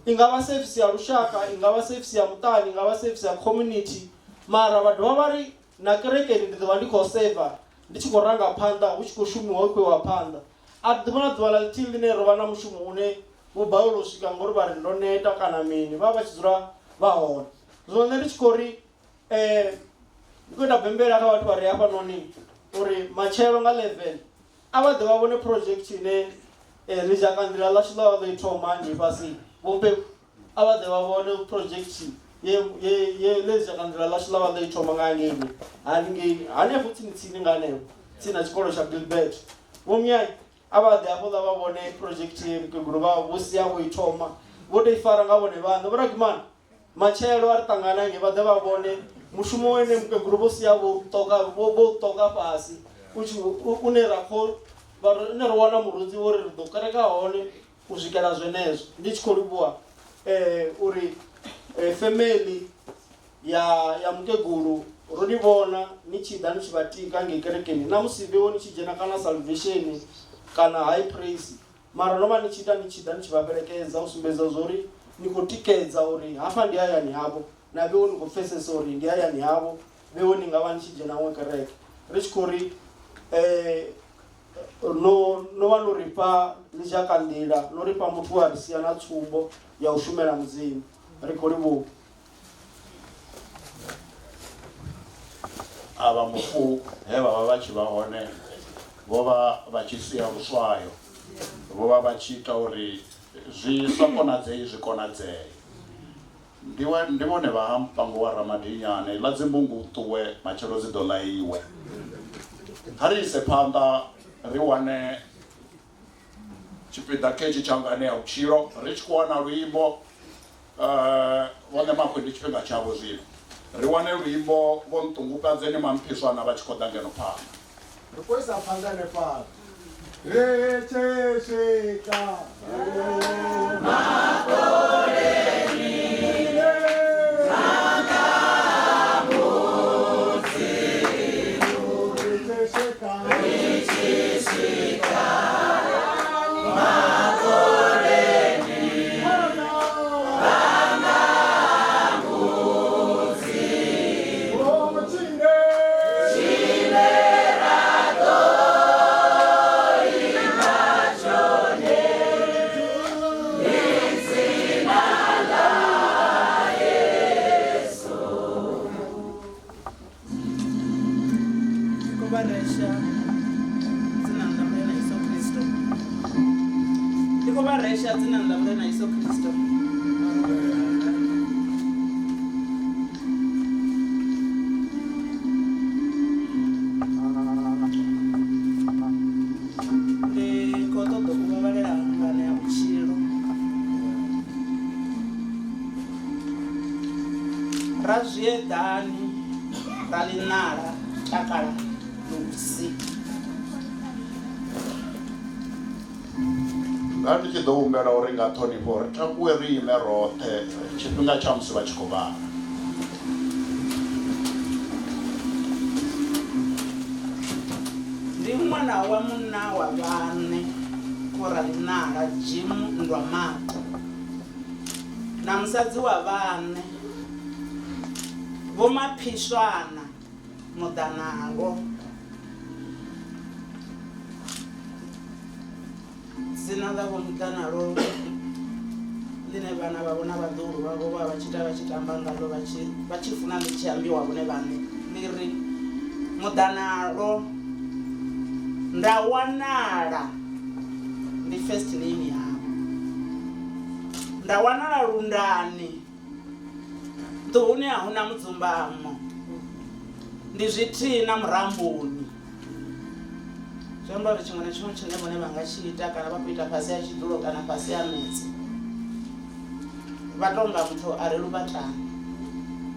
I nga vha service ya lushaka, i nga vha service ya muṱani, i nga vha service ya community, mara vha dovha vha ri na kerekeni ndi ḓo vha ndi khou seva, ndi tshi khou ranga phanḓa, hu tshi khou shumiwa hu khou iwa phanḓa. A ḓivha na ḓuvha ḽa ḽithihi ḽine ro vha na mushumo une vho balelwa u swika ngori vha ri ndo neta kana mini, vha vha tshi dzula vha hone. Zwino nṋe ndi tshi khou ri ndi khou ita bembela kha vhathu vha re hafhanoni uri matshelo nga 11 a vha ḓe vha vhone project ine Lishakandila ḽashu ḽa vha ḓo i thoma hangei fhasi vhompeku, a vha ḓe vha vhone project ye Lishakandila ḽashu ḽa vha ḓo i thoma nga haningei hanefho tsini nga hanefho tsini na tshikolo tsha Gilbert. Vho Muyai a vha ḓe hafho ḽa vha vhone project ye mukegulu vho sia vho i thoma, vho tou i fara nga vhone vhaṋe. Vho Ragimana matshelo a ri ṱangana hangei vha ḓe vha vhone mushumo wene mukegulu vho sia vho ṱoka fhasi une ro wana murunzi wo ri ri ḓo kereka hone u swikela zwenezwo. Ndi tshi khou livhuwa uri family ya mukegulu ro ni vhona ni tshi ḓa ni tshi vha tika ngei kerekeni, na musi vheiwo ni tshi dzhena kana salvation kana high praise, mara no vha ni tshi ita ni tshi ḓa ni tshi vha fhelekedza u sumbedza zwori ni khou tikedza uri hafha ndi hayani havho, na vheiwo ni khou pfhesesa uri ndi hayani havho, vheiwe ni nga vha ni tshi dzhena ṅwe kereke ri tshi khou ri no vha no ri fha ḽishaka nḓila no ri fha muthu a ri sia na tsumbo ya u shumela mudzimu ri khou livhuwa. ava mufu he vha vha vha tshi vha hone vho vha vha tshi sia luswayo, vho vha vha tshi ita uri zwi sa konadzei zwi konadzee. Ndi vhone vha ha Mpango wa Ramadinyane ḽa dzimbungu ṱuwe matshelo dzi ḓo ḽaiwe. Kha ri ise phanḓa ri wane tshipiḓa ketshi tsha ngane ya vhutshilo ri tshi khou wana luimbo vhone makhwe ndi tshifhinga tshavho zwino ri wane luimbo vho Nṱungukadzeni Mamphiswana vha tshi khou ḓa ngeno phanḓa. Ri khou isa phanḓa hanefhaḽa ri tshi swika Razviedani ralinara takala lusi. Nda ndi tshi ḓo humbela uri nga ṱhonifho ri takuwe ri ime roṱhe tshifhinga tsha musi vha tshi khou vhala. Ndi ṅwana wa munna wa vhaṋe ko Ralinala Jim Ndwamato na musadzi wa vhaṋe Vho Maphiswana Mudanalo. Dzina ḽa Vho Mudanalo ḽine vhana vha vhona vhaḓuhulu vhavho vha vha tshi tamba ngalo vha tshi funa ḽi tshi ambiwa vhone vhaṋe ḽi ri Mudanalo nda wanala ndi first name yavho. Nda wanala Lundani nḓuni a huna mudzumbamo ndi zwithina Muramboni. Zwi amba uri tshiṅwe na tshiṅwe tshine vhone vha nga tshi ita kana vha khou ita fhasi ya tshidulo kana fhasi ya metse vha tonga muthu a re luvhatani.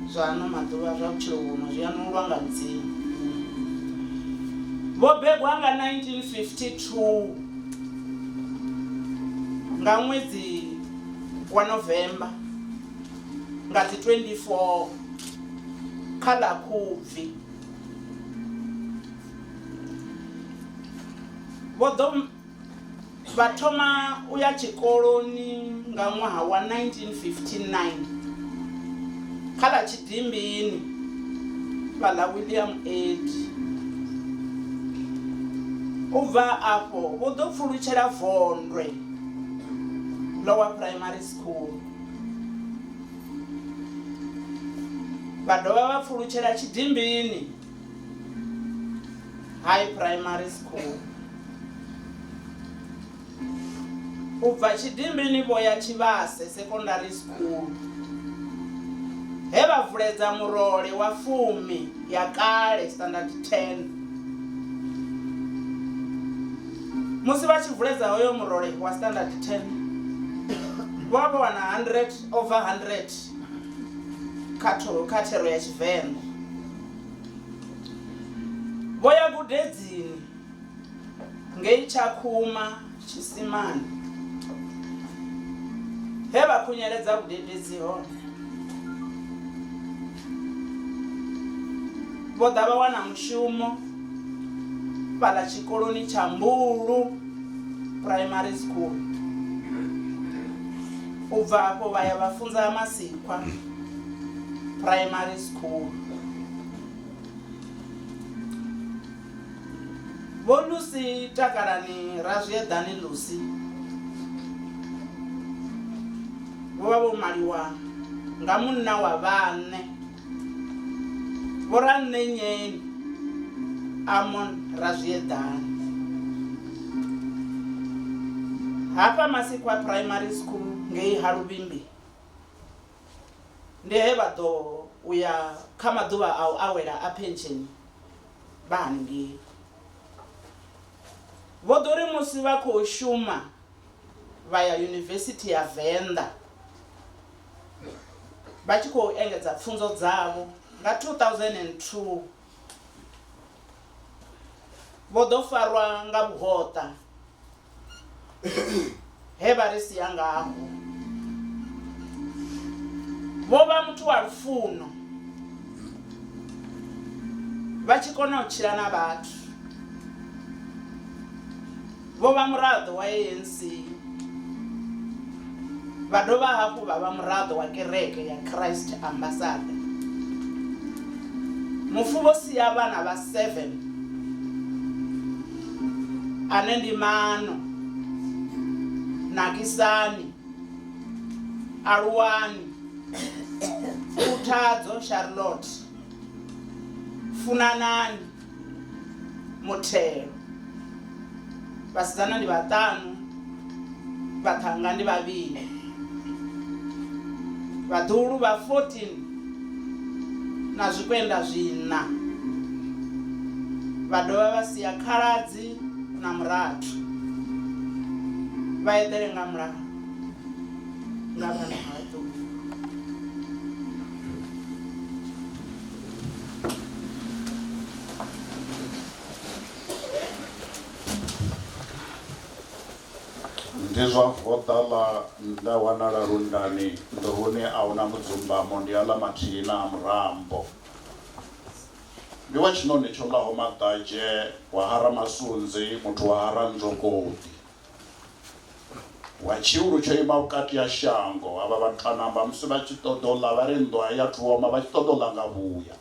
Zwa ano maḓuvha zwa vhutshilo vhuno zwi anulwa nga mudzimu. Vho begwa nga 1952 nga ṅwedzi wa November nga dzi 24 kha ḽa Khubvi. Vha thoma u ya tshikoloni nga ṅwaha wa 1959 kha ḽa Tshidimbini fhaḽa William Aid. U bva afho vho ḓo pfulutshela Vondwe Lower Primary School. Vha dovha vha pfulutshela Tshidimbini High Primary School. U bva Tshidimbini vho ya Tshivhase Secondary School. He vha vuledza murole wa 10 ya kale standard 10. Musi vha tshi vuledza hoyo murole wa standard 10 vho vha wana 100 over 100 kha thero ya Tshivenḓa. Vho ya gudedzini ngei Tshakhuma Tshisimani he vha khunyeledza vhudededzi hone. Vho ḓa vha wana mushumo fhaḽa tshikoloni tsha Mbulu Primary School. U bva afho vha ya vha funza Masikwa Primary School. Vho Lucy Takalani Razwiedani Lucy vho vha vho maliwa nga munna wa vhane Vho Rannenyeni Amon Razwiedani. Hafha Masikwa Primary School ngei Haluvimbi ndi he vha ḓo uya kha maḓuvha a u awela a pension vha haningei. Vho ḓo ri musi vha khou shuma vha ya University ya Venḓa vha tshi khou engedza pfunzo dzavho nga 2002 vho ḓo farwa nga vhuhoṱa he vha ri sia ngaho. Vho vha muthu wa lufuno vha tshi kona u tshila na vhathu. Vho vha muraḓo wa ANC vha dovha hafhu vha vha muraḓo wa kereke ya Christ Ambassador. Mufu vho sia vhana vha 7 ane ndi Mano, Nakisani, Aluwani, Uthadzo Charlotte, Funanani, Muthelo. Vhasidzana ndi 5, vhaṱhannga ndi 2, vhaḓuhulu vha 14 na zwikwenda 4. Vha dovha vha sia khaladzi na murathu vha eḓele nga mulayo nga vhana vhaṱuku. Ndi zwa voḓa ḽa wanala Lundani nḓuni a huna mudzumbamo ndi aḽa mathihi na Murambo. Ndi wa tshinoni tsho ḽaho maḓadzhe wa hara masunzi muthu wa hara nzogodi wa tshiulu tsho ima vhukati ha shango avha vhaṱanamba musi vha tshi ṱoḓa u ḽa vha ri nndwa ya thoma vha tshi ṱoḓa u ḽa nga vhuya.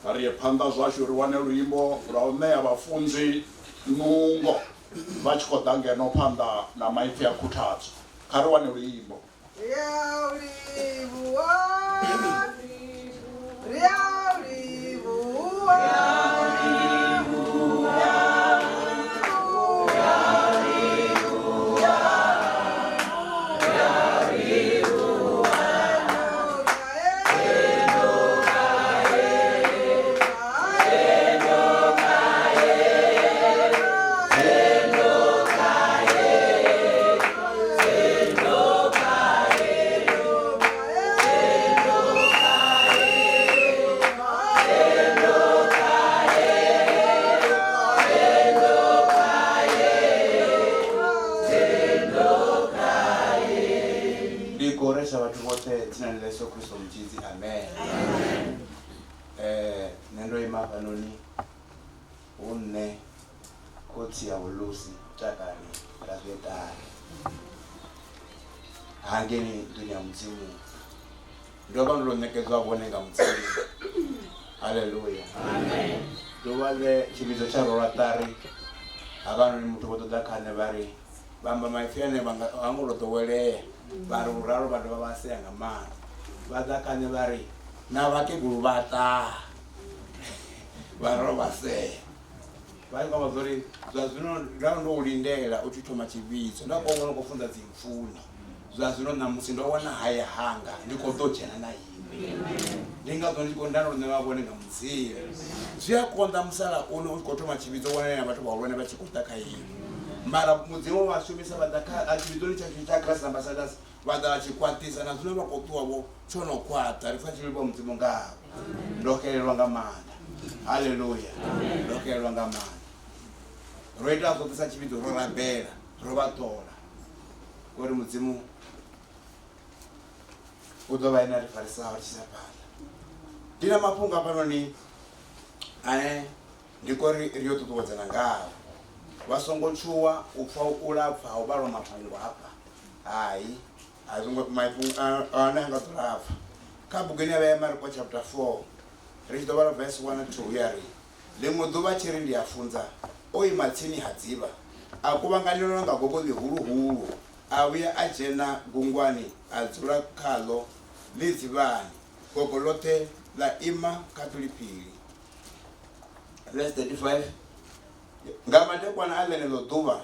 Vha ri ye phanḓa zwashu ri wane luimbo lwa u ṋea vhafunzi nungo vha tshi khou ḓa ngeno phanḓa na maipfi a Khuthadzo. Kha ri wane luimbo. Mafanoni unne kotsi ya Lucy Takalani Razwiedani hangeni nduni ya Mudzimu ndo vanhu ro nekedzwa vhone nga Mudzimu. Haleluya, amen. Ndo vale chibidzo cha rolatari avanhu ni muthu vho ṱoḓa khane vari vhamba maipfi ane vango lo ḓowelea vari uralo vha dovha vha sea nga maanḓa vha ḓa khane vari na vhakegulu vha ṱa vha sea vha nga vhazori zwa zwino ndo u lindela u tshi thoma chibidzo nda kho vhona u khou funza dzi mfuni zwa zwino namusi ndo wana haya hanga ndi khou ḓo dzhena na iwe ndi nga ḓo ndi khou ndano ne vha vhone nga Mudzimu. Zwi a konḓa musala uno u khou thoma chibidzo wana na vhathu vhahulwane vha tshi khou ḓa kha iwe mara Mudzimu wa shumisa vha ḓa kha chibidzo tsha Christ Ambassadors vha ḓa tshi kwatisa na zwino vha khou ṱuwa vho tsho no khwaṱa ri pfa tshilimo Mudzimu ngavho ndo xelelwa nga maanḓa. Haleluya, ndo xelelwa nga maanḓa. Ro ita zwo ḓisa chibidzo ro rabela ro vha ṱola ngori Mudzimu u ḓo vha ina ri farisaho tshi sa phanḓa. Ndi na mafhungo hafhanoni ane ndi khou ri yo ṱuṱuwedzana ngao vha songo tshuwa u pfa u lapfa u vhalwa mafhungo hafha hayi a zwi ngo mafhungo ane anga ḓo lapfa kha buguni ya Marko chapter 4 ri tshi ḓo vhala verse 1 and 2 ya ri limwe ḓuvha tshi ri ndi a funza o ima tsini ha dzivha a kuvhanganelwa nga gogo ḽihuluhulu a vhuya a dzhena gungwani a dzula khaḽo ḽi dzivhani gogo ḽoṱhe ḽa ima kha philiphili. Verse 35 nga madekwana a ḽeneḽo ḓuvha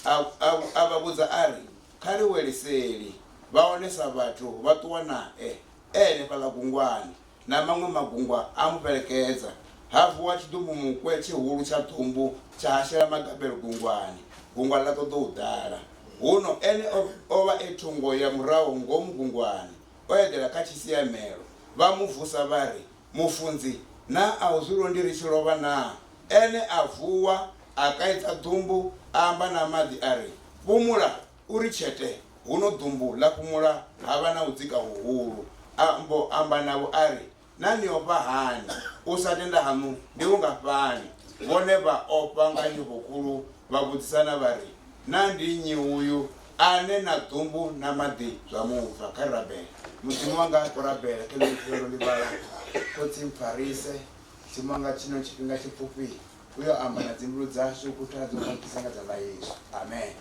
a vha vhudza a ri kha ri weliseli vha onesa vhathu vha ṱuwa nae ene fhaḽa gungwani na maṅwe magungwa a mu fhelekedza. Ha vuwa tshiḓumbu mukwe tshihulu tsha ḓumbu tsha hashela magabelo gungwani gungwa ḽa ṱoḓa u ḓala. Huno ene o vha e thungo ya murahu ngomu gungwani o eḓela kha tshiseamelo vha mu vusa vha ri mufunzi na a u zwilondi ri tshi lovha na. Ene a vuwa a kaidza ḓumbu a amba na maḓi a ri fhumula uri tshete. Huno ḓumbu ḽa fhumula havha na u dzika huhulu ambo amba navho a ri na ni ofha hani u sa tenda hanu ndi vhungafhani. Vhone vha ofha nga nyofho khulu vha vhudzisana vha ri na ndi nnyi uyu ane na ḓumbu na maḓi zwa mubva. Kha rabele mudzimu wanga ko rabele kha ḽiṱiro ḽivhala khotsi mpfarise mudzimu wanga tshino tshifhinga tshipfufhi uyo amba na dzimbilu dzashu kuthadzo khakhisa nga dzanga Yesu. Amen.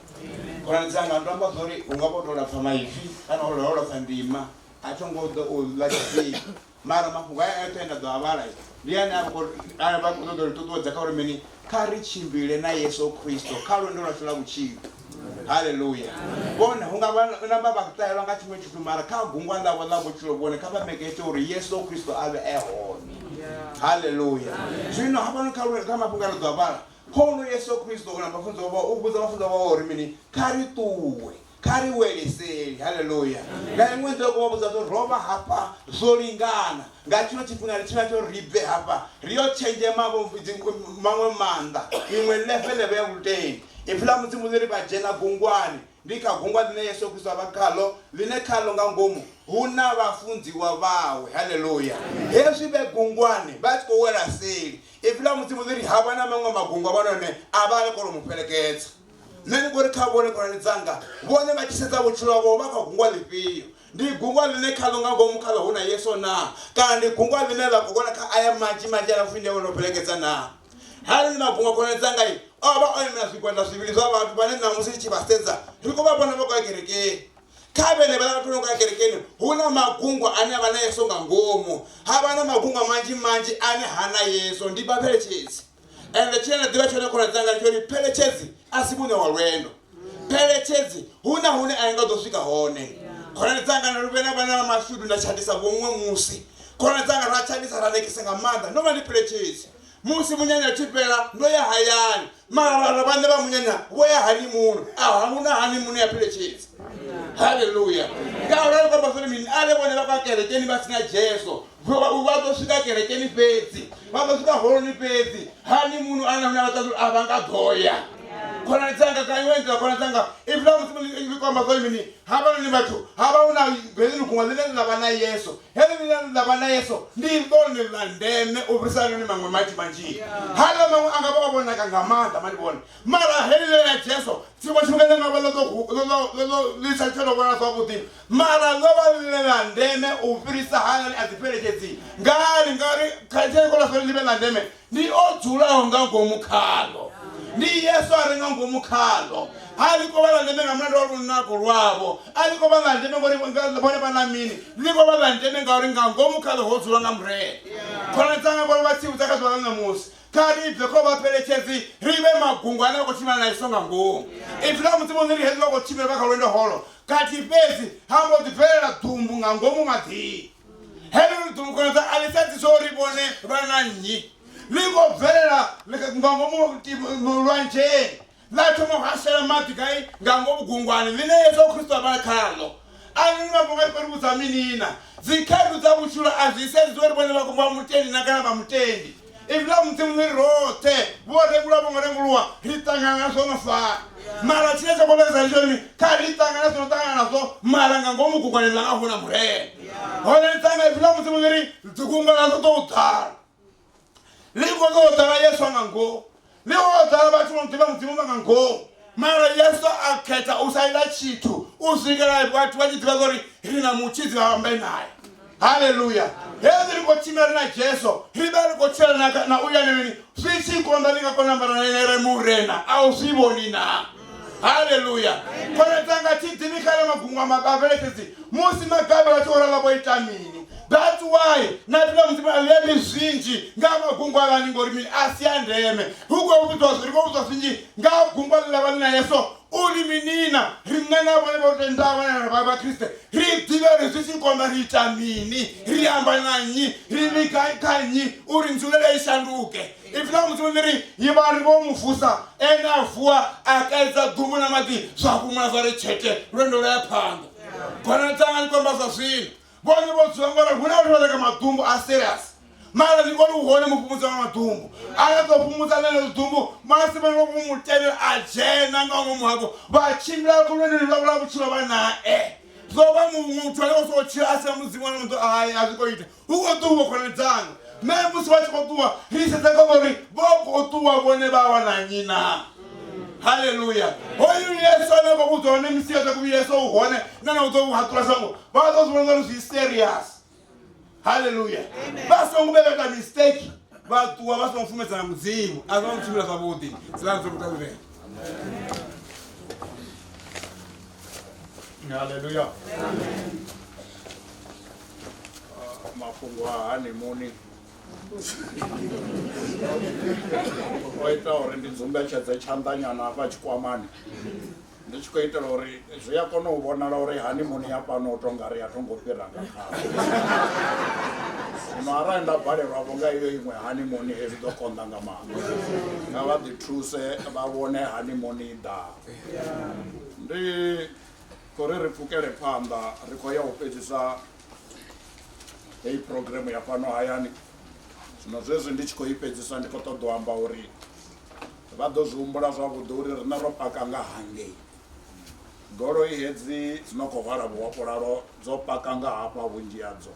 Khonani dzanga ndo amba zwori u nga vho to lapfa maipfi kana u lapfa ndima a tho ngo ḓo u ḽa tshifhinga mara mafhungo a tenda ḓo avhala ndi ane a vha khou ṱoḓa uri ṱuṱuwedza kha uri mini kha ri tshimbile na Yesu Kristo kha lwendo lwashu lwa vhutshilo. Haleluya. Bona hu nga vha na vha ṱahelwa nga tshiṅwe tshithu mara kha gungwa ḽavho ḽa vhutshilo vhone kha vha mekete uri Yesu Kristo a vhe e hone. Haleluya. Zwino hafha kha mafhungo a ḓo avhala khono Yesu Kristo na vhafunzi vha u vhudza vhafunzi vha uri mini kha ri ṱuwe kha ri weliseli. Haleluya. Nga iṅwe nḓila vha vhudza uri ro vha hafha zwo lingana nga tshino tshifhinga ri tshina tsho ri bve hafha ri yo tshenzhema maṅwe maanḓa iṅwe level ya vhutendi. Ipfhi ḽa mudzimu ḽi ri vha dzhena gungwani ndi kha gungwa ḽine Yesu Kristo a vha khaḽo ḽine khaḽo nga ngomu hu na vhafunziwa vhawe. Haleluya. Hezwi vhe gungwani vha tshi khou wela seli ipfhi ḽa mudzimu ḽi ri havha na maṅwe magungwa vhanone a vha a kona u mu fhelekedza. Nṋe ndi khou ri kha vhone khonani dzanga vhone vha tshi sedza vhutshilo havho vha kha gungwa ḽifhio. Ndi gungwa ḽine khaḽo nga ngomu khaḽo hu na Yesu na kana ndi gungwa ḽine ḽa khou kona kha aya manzhi manzhi a fundi ono fhelekedza na. Hali na gungwa khonani dzanga i o vha o imela zwigwada zwivhili zwa vhathu vhane ṋamusi tshi vha sedza ri khou vha vhona vha khou ya kerekeni. Kha vhene vha vhathu vha khou ya kerekeni hu na magungwa ane a vha na Yesu nga ngomu ha vha na magungwa manzhi manzhi ane hana Yesu. Ndi vhapheletshedzi ende tshine nda ḓivha tshone khonani dzanga ndi tshori pheletshedzi a si muṋe wa lwendo. Pheletshedzi hu na hune a nga ḓo swika hone. Khonani dzanga ri vhe na vhana vha mashudu nda tshandisa vhuṅwe musi khonani dzanga ra tshandisa ra nekisa nga maanḓa ndo vha ndi pheletshedzi. Musi munyanya tshi fhela ndo ya hayani mara vhane vha munyanya vho ya honeymoon huna honeymoon ya pheletshedzi. Haleluya. Ngauri kwa basoni mini ale vhone vha kwa kerekeni vha sina Jesu vha ḓo swika kerekeni fhedzi vha ḓo swika holoni fhedzi honeymoon ana huna vha a vha nga ḓoya. Khonani dzanga ka iwe ndila khonani dzanga ipfhi ḽa mudzimu ḽi kwa basoni mini havhanoni vhathu havha hu na heḽi gungwa ḽine ḽa vha na Yesu. Heḽi ḽine ḽa vha na Yesu ndi ḽone ḽa ndeme u fhirisa ḽone maṅwe manzhi manzhi. Haḽa maṅwe a nga vha o vhonaka nga maanḓa mani vhone mara heḽi ḽine ḽa Jesu tshiṅwe tshifhinga ḽi nga vha ḽi sa tsha vhona zwavhuḓi mara ḽo vha ḽine ḽa ndeme u fhirisa haḽani a dzi pheletshedzi. Ngani ngauri khathihi khola zwone ḽi vhe ḽa ndeme ndi o dzulaho nga ngomu khaḽo. Ndi Yesu a re nga ngomu khaḽo. A ḽi khou vha ḽa ndeme nga mulandu wa lunako lwavho. A ḽi khou vha ḽa ndeme ngauri vhone vha na mini ḽi khou vha ḽa ndeme ngauri nga ngomu khaḽo ho dzula nga murena. Khonani dzanga vhone vha tsivhudza kha ḓuvha ḽa ṋamusi kha ri bve kho vha pheletshedzi ri vhe magungwa ane a khou tshimbila na Yesu nga ngomu. Ipfhi ḽa mudzimu ḽi ri hezwi vha khou tshimbila vha kha lwendo holo khathihi fhedzi ha mbo ḓi bvelela ḓumbu nga ngomu maḓini. Heḽi ḓumbu khonani dzanga a ḽi sedzi zwo ri vhone vha na nnyi ḽi khou bvelela nga ngomu lwanzheni ḽa thoma u hashela maḓi gai nga ngomu gungwani ḽine Yesu Kristo a vha khaḽo. A ni mafhungo a khou ri vhudza minina dzikhaedu dza vhutshilo a zwi sedzi uri vhone vha mutendi na kana vha mutendi. Ipfhi ḽa mudzimu ḽi ri roṱhe vho rengulwa vho ngo rengulwa ri ṱangana na zwo no fana mara tshine tsha khou ḽesa ndi tshori kha ri ṱangana zwo no ṱangana nazwo mara nga ngomu gungwani ḽa nga huna murena. Hone ni ṱanga ipfhi ḽa mudzimu ḽi ri dzigungwa ḽa ḓo u ḓala. Ḽi khou ḓo ḓala Yesu nga ngomu ḽi khou ḓala vhathu vha ḓivha mudzimu nga ngomu mara Yesu a khetha u sa ita tshithu u swikela vhathu vha tshi ḓivha uri ri na mutshidzi vha vhambe naye. Haleluya. Hezi liko chimeri na Jesu. Riba liko chela na uya nini. Sisi konda nika kona mbaranere murena. Au sibo nina. Haleluya. Kone tanga titi nikale magunga magavele kisi. Musi magavele wachora labo itamini. That's why natula mtima lebi zinji ngama gungwa la ningorimi asiandeme huko ubuto zinji ngama gungwa la bana Yesu uliminina rimnana bana botendaba na baba Kristo ridiba resisi konda vitamini riamba nanyi rimikanyi urinzulele ishanduke ifuna mtumiri yibari bo mufusa enafua akaza dumu na mati zakumuna zare chete rendo la panga kona tanga nikomba sasini Bwana bozongora kuna kama matumbo a serious. Mara ngolo uone mupumuza matumbo. Ala to pumuza nele matumbo, mara sibe ngomutele ajena ngomu habo. Ba chimla kulene la buchula bana Zoba muthu so chasa muzimwana muntu hayi azikoyita. Uko tuwa khona tsanga. Memu siwathi kotuwa, riseta kabori, boko tuwa bone bawa na nyina. Hallelujah. Oyu Yesu anaba kuzona imisiyaza kubi Yesu uhone nana uzobu hatula sango. Bazo zibonga is serious. Hallelujah. Baso ngubeka mistake. Batu wabaso mfumeza na mzimu. Azamthula zabudi. Silanzo mutawule. Hallelujah. Mafungo honeymoon. Oita uri ndidzumbetshedze tshandanyana apa tshikwamani ndi tshi khou itela uri zwi a kona u vhonala uri honeymoon ya fhano tongari ya thongo fhira nga khayo zwino arali nda balelwavho nga iyo iṅwe honeymoon hezwi ḓo konḓa nga maanḓa nga vha ḓi thuse vha vhone honeymoon i ḓaho ndi khou ri ri pfukele phanḓa ri khou ya u fhedzisa heyi program ya fhano hayani zwino zwezwi ndi tshi khou i fhedzisa ndi khou ṱoḓa u amba uri vha ḓo zwi humbula zwavhuḓi uri rina ro paka nga hangei goloi hedzi dzi no khou hwala vhuhafhulalo dzo paka nga hafha vhunzhi hadzo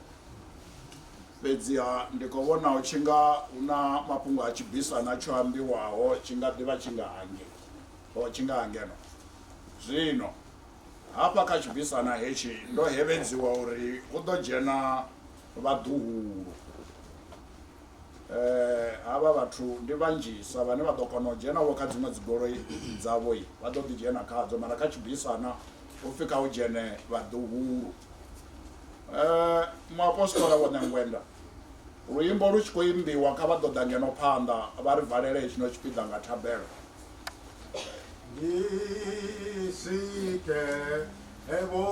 fhedziha ndi khou vhona hu tshi nga hu na mafhungo a tshibisana tsho ambiwaho tshi nga ḓivha tshi nga hangei o tshi nga hangeno zwino hafha kha tshibisana hetshi ndo hevedziwa uri hu ḓo dzhena vhaḓuhulu hava vhathu ndi vhanzhisa vhane vha ḓo kona u dzhena vho kha dziṅwe dzigoloi dzavho vha ḓo ḓi dzhena khadzo mara kha tshibisana u fika u dzhene vhaḓuhulu muapostola vho Ṋengwenda luimbo lu tshi khou imbiwa kha vha ḓo ḓa ngeno phanḓa vha ri valele hetshinoni tshipiḓa nga thabelo Nisike evo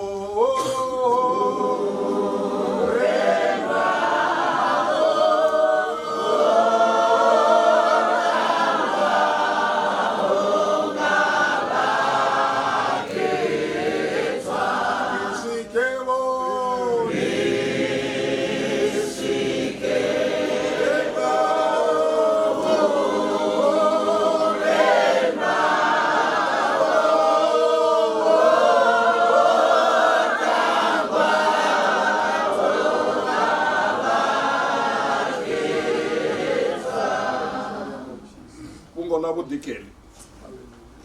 vhuḓikeli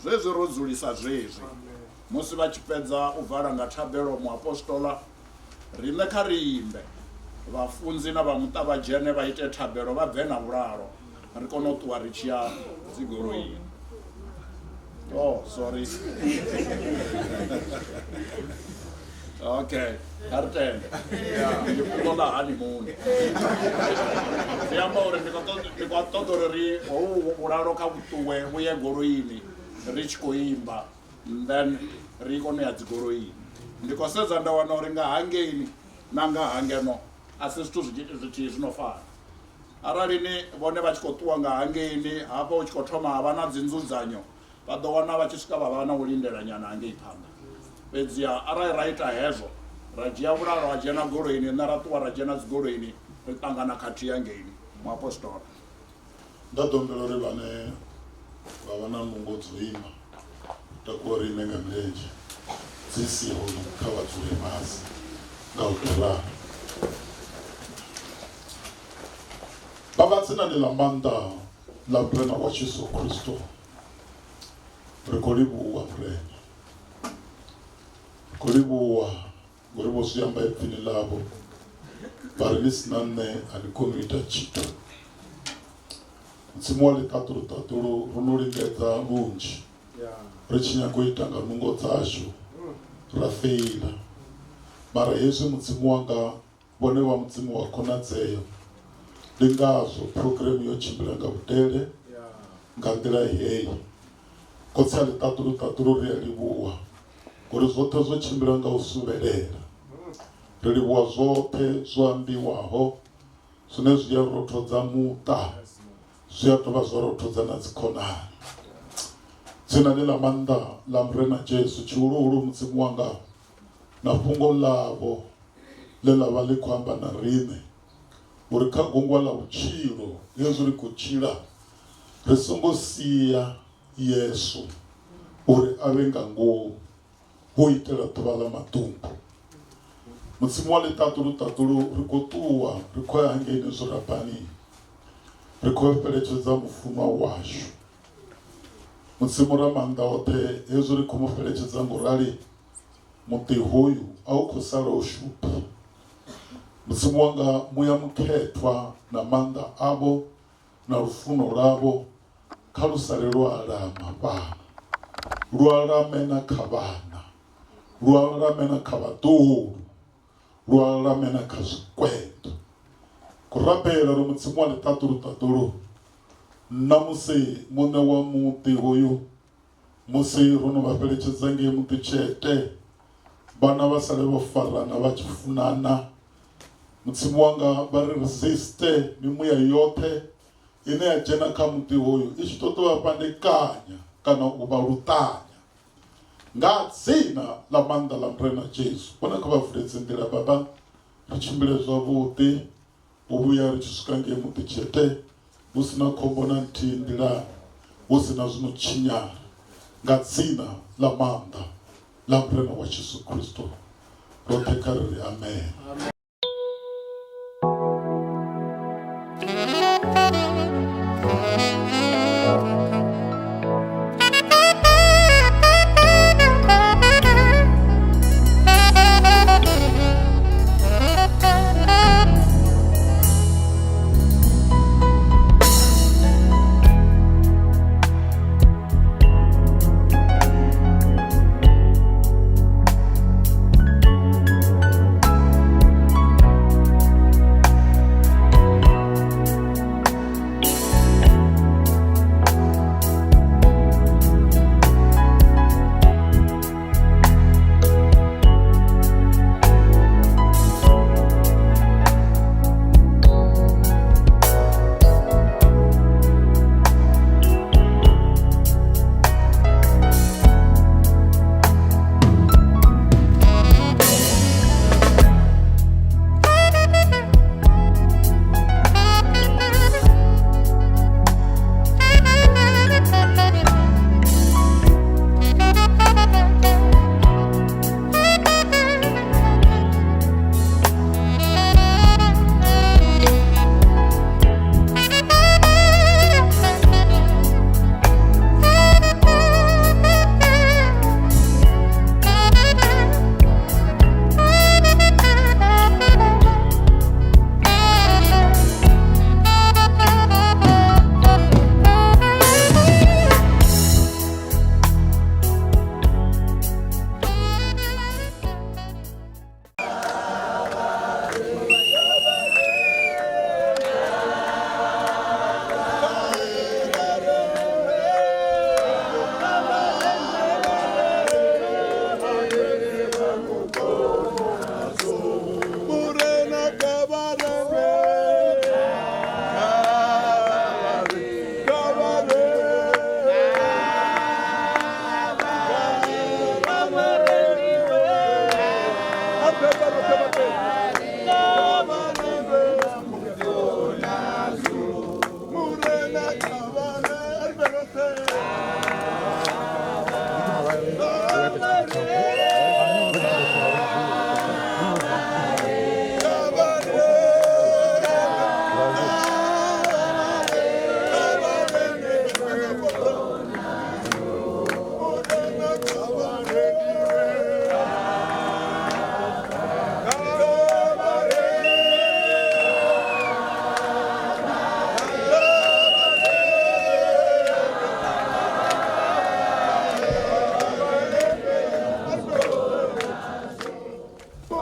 zwezwi ro dzulisa zwezwi musi vha tshi fhedza u vala nga thabelo muapostola riṋe kha ri imbe vhafunzi na vha muṱa vha dzhene vha ite thabelo vha bve na vhulalo ri kone u ṱuwa ri tshi ya dzigoloini sorry okay kha ri tende ndi fhungo ḽa honeymoon zwi amba uri ndi khou ṱoḓa uri ri hou vhulalo kha vhuṱuwe vhu ye goloini ri tshi khou imba then ri kone ya dzigoloini ndi khou sedza nda wana uri nga hangeini na nga hangeno a si zwithu zwithihi zwino fana arali ni vhone vha tshi khou ṱuwa nga hangeini hafha hu tshi khou thoma havha na dzinzudzanyo vha ḓo wana vha tshi swika vha vha na u lindela nyana hangei phanḓa fhedziha arali ra ita hezwo ra dzhia vhulalo ha dzhena goloini nṋe ra ṱuwa ra dzhena dzigoloini ri ṱangana khathihi hangeini muapostola nda ḓo humbela uri vhane vha vha na nungo dzo ima takuwa riṋe nga milenzhe dzi siho kha vha dzule fhasi nga u tou ralo baba dzina ndi ḽa maanḓa ḽa murena wa Jesu Kristo ri khou livhuwa murena khou livhuwa ngori vho zwi amba ipfhini ḽavho vari ni sina nne anikoni uita chito. Mudzimu wa litatulu runolingedza lunji richinyango itanga nungo dzazvo rafeila mara yesu mudzimu wanga vone va mudzimu wakonadzeyo lingazo programu yochimbila nga vudele nga ndila heyi kotsa litatulu riyalivuwa kuri zote zochimbila nga usuvelela rilivuwa zote zoambiwaho zwine zwiya rothodza muta zwiya dovha zwa rothodza na dzikhonani. Dzina ni la manda la mrena Jesu chiuluulu mudzimu wanga na fungo lavo lela vali kwamba na rine uri kha gungwa la uchilo yesu ri kuchila risongo siya yesu uri avenga ngo huitela tuvala matumbu. Mudzimu wa litatulu rikutuwa rikoya hangeni zurapani rikoya peleceza mufunwa washu. Mudzimu ramanda ote yesu ri kumupeleceza ngurali muti huyu au kusala ushupi. Mudzimu wanga muya mukhetwa na manda avo na rufuno ravo khalusale lwalama vana lwalamena kha vana lwalamena kha vadulu lwalamena kha zwikwendo kurapela ro mudzimu wa litatulu namusi mune wa muti huyu musi runo vapelecedzange muti chete vana va sale vo farana va chifunana. Mudzimu wanga vari resiste mimuya yote ine ya jena kha muti hoyu ichitoto vapandekanya kana uvalutanya nga dzina la manda la mrena Jesu vona kha vavuletse ndila baba richimbile zwavhuḓi uvuya richisukange muti chete usina khombo na nthihi ndilani usina zwino tshinyala nga dzina la manda la mrena wa Jesu Kristo rote kariri amen.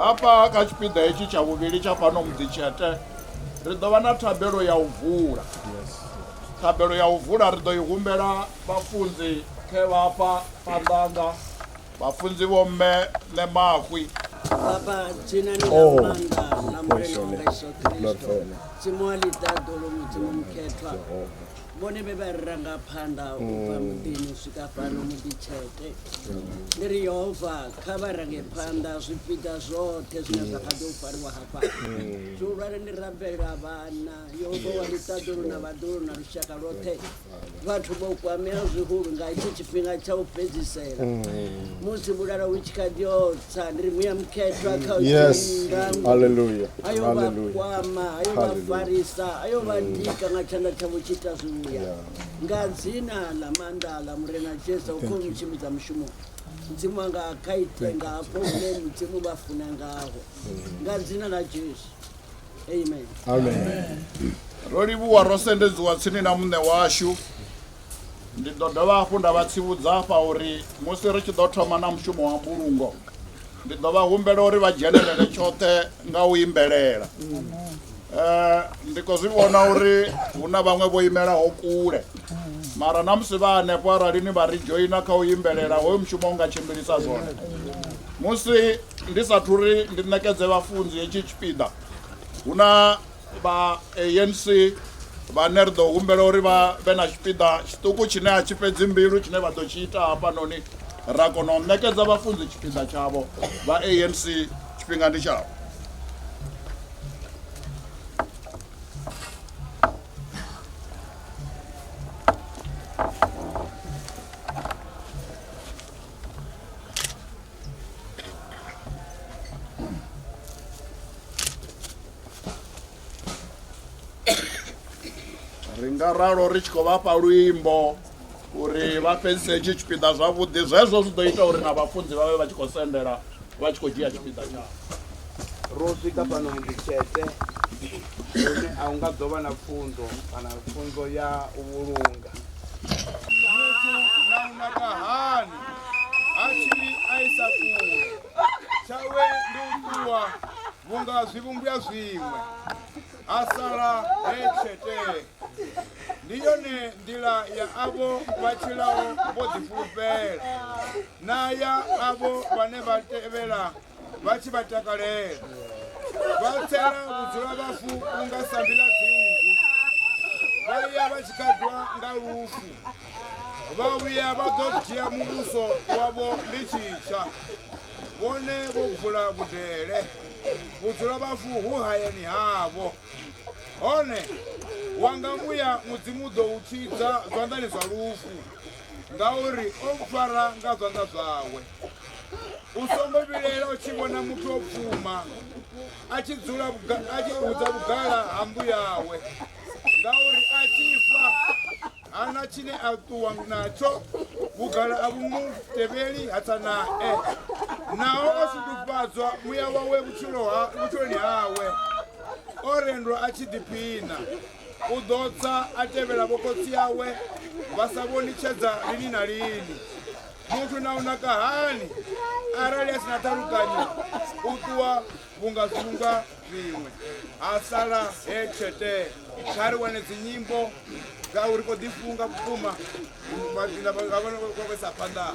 hafha kha tshipiḓa hetshi tsha vhuvhili tsha fhano Muḓitshete ri ḓo vha na thabelo ya u vula. Thabelo ya u vula ri ḓo i humbela vhafunzi khe vhafha phanḓanga vhafunzi vho mme ne mahwi. Baba dzina ni la manda na murena wa Yesu Kristo tsimu aliṱaḓo mudzimu mukhethwa vhone vhe vha ranga phanḓa u bva muḓini u swika fhano Muḓitshete. Ndi ri Yehova kha vha range phanḓa zwipiḓa zwoṱhe zwine zwa kha ḓo fariwa hafha zwihulwane ndi rambelela vhana Yehova wa ḽiṱaḓulu na vhaḓulu na lushaka lwoṱhe vhathu vho kwamea zwihulu nga hetshi tshifhinga tsha u fhedzisela musi vhulala hu tshi kha ḓi yotsa ndi ri muya mukhethwa kha u Hallelujah. ayo vha kwama ayo vha farisa ayo vha ndika nga tshanḓa tshavho tshi ita zwivhuya nga dzina ḽa maanḓa ḽa murena Jesu u khou tshimbidza mushumo mudzimu wanga kha ite nga hafho hune mudzimu vha funa ngaho nga dzina ḽa Jesu, amen. Amen. Ro livhuwa ro sendedziwa tsini na muṋe washu. Ndi ḓo dovha hafhu nda vha tsivhudza hafha uri musi ri tshi ḓo thoma na mushumo wa mbulungo ndi ḓo vha humbela uri vha dzhenelele tshoṱhe nga u imbelela. Ndi khou zwi vhona uri hu na vhaṅwe vho imelaho kule mara na musi vha hanefho arali ni vha ri joina kha u imbelela hoyo mushumo u nga tshimbilisa zwone. Musi ndi sathu ri ndi ṋekedze vhafunzi hetshi tshipiḓa hu na vha ANC vhane ri ḓo humbela uri vha vhe na tshipiḓa tshiṱuku tshine a tshi fhedzi mbilu tshine vha ḓo tshi ita hafhanoni ra kona u ṋekedza vhafunzi tshipiḓa tshavho vha ANC tshifhinga ndi tshavho. Ri nga ralo ri tshi khou vhafha luimbo uri vha fhedzise hetshi tshipiḓa zwavhuḓi zwezwo zwi ḓo ita uri na vhafunzi vha vhe vha tshi khou sendela vha tshi khou dzhia tshipiḓa tshavho. Ro swika fhano Muḓitshete hune a hu nga ḓo vha na pfunzo kana pfunzo ya u vhulunga. Muthu na unakahani a tshi a isa kule tshawe ndi u ṱuwa vhunga zwivhumbwa zwiṅwe a sala Tshete. Ndi yone nḓila ya avho vha tshilaho vho ḓifulufhela na ya avho vhane vha tevhela vha tshi vha takalela. Vha tsela vhudzula vhafu vhunga sambi ḽa dzingu vha ya vha tshi khaḓwa nga lufu vha vhuya vha ḓo dzhia muvhuso wavho ndi tshitsha vhone vho vula vhudele vhudzula vhafu hu hayani havho. Hone wanga vhuya mudzimu ḓo u tshidza zwanḓani zwa lufu ngauri o fara nga zwanḓa zwawe. U songo vhilela u tshi vhona muthu o pfuma a tshi hudza vhugala ha mbu yawe ngauri a tshi fa hana tshine a ṱuwa natsho vhugala a vhu mu tevheli hatsa nae naho o sudufhadzwa muya wawe vhutshiloni hawe o rendwa a tshi ḓiphina u ḓo tsa a tevhela vhokotsi yawe vha sa vhoni tshedza lini na lini. Muthu na unakahani arali a sina ṱhalukanyo u ṱuwa vhunga zwivhunga zwiṅwe a sala Tshete. Kha ri wane dzinyimbo ngauri khou ḓifunga vhukuma vhaisa phanḓa.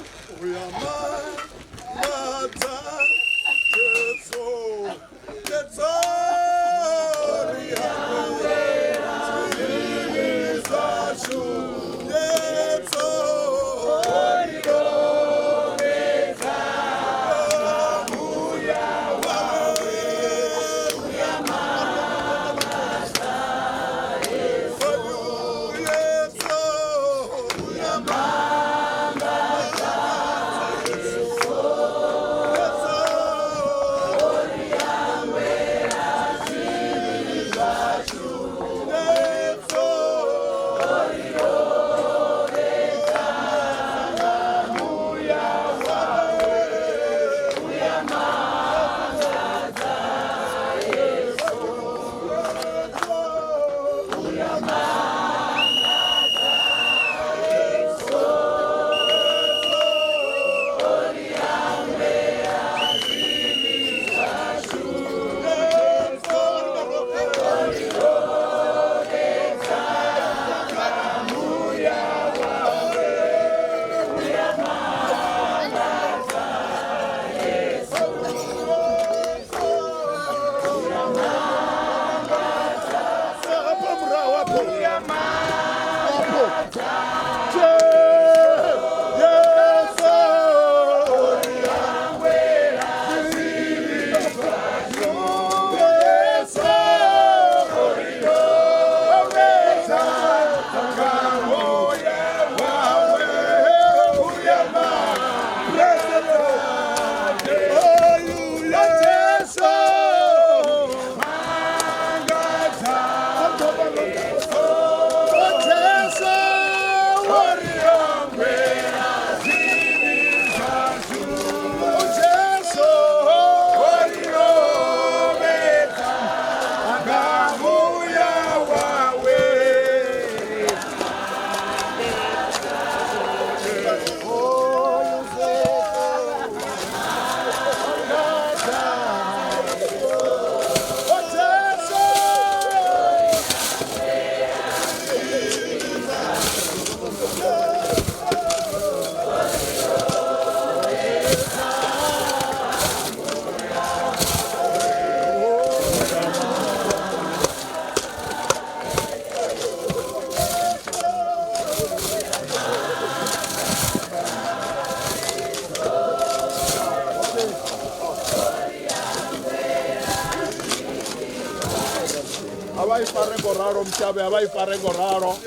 avaifare ngoraro mshabe avaifare ngoraro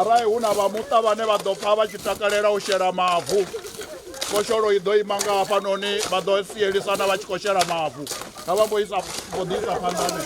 arai huna vamuta vane vadopfa vachitakalela ushela mavu kosholo ido imanga hapa noni vadosielisana vachikoshela mavu avamboisa bodisa pandane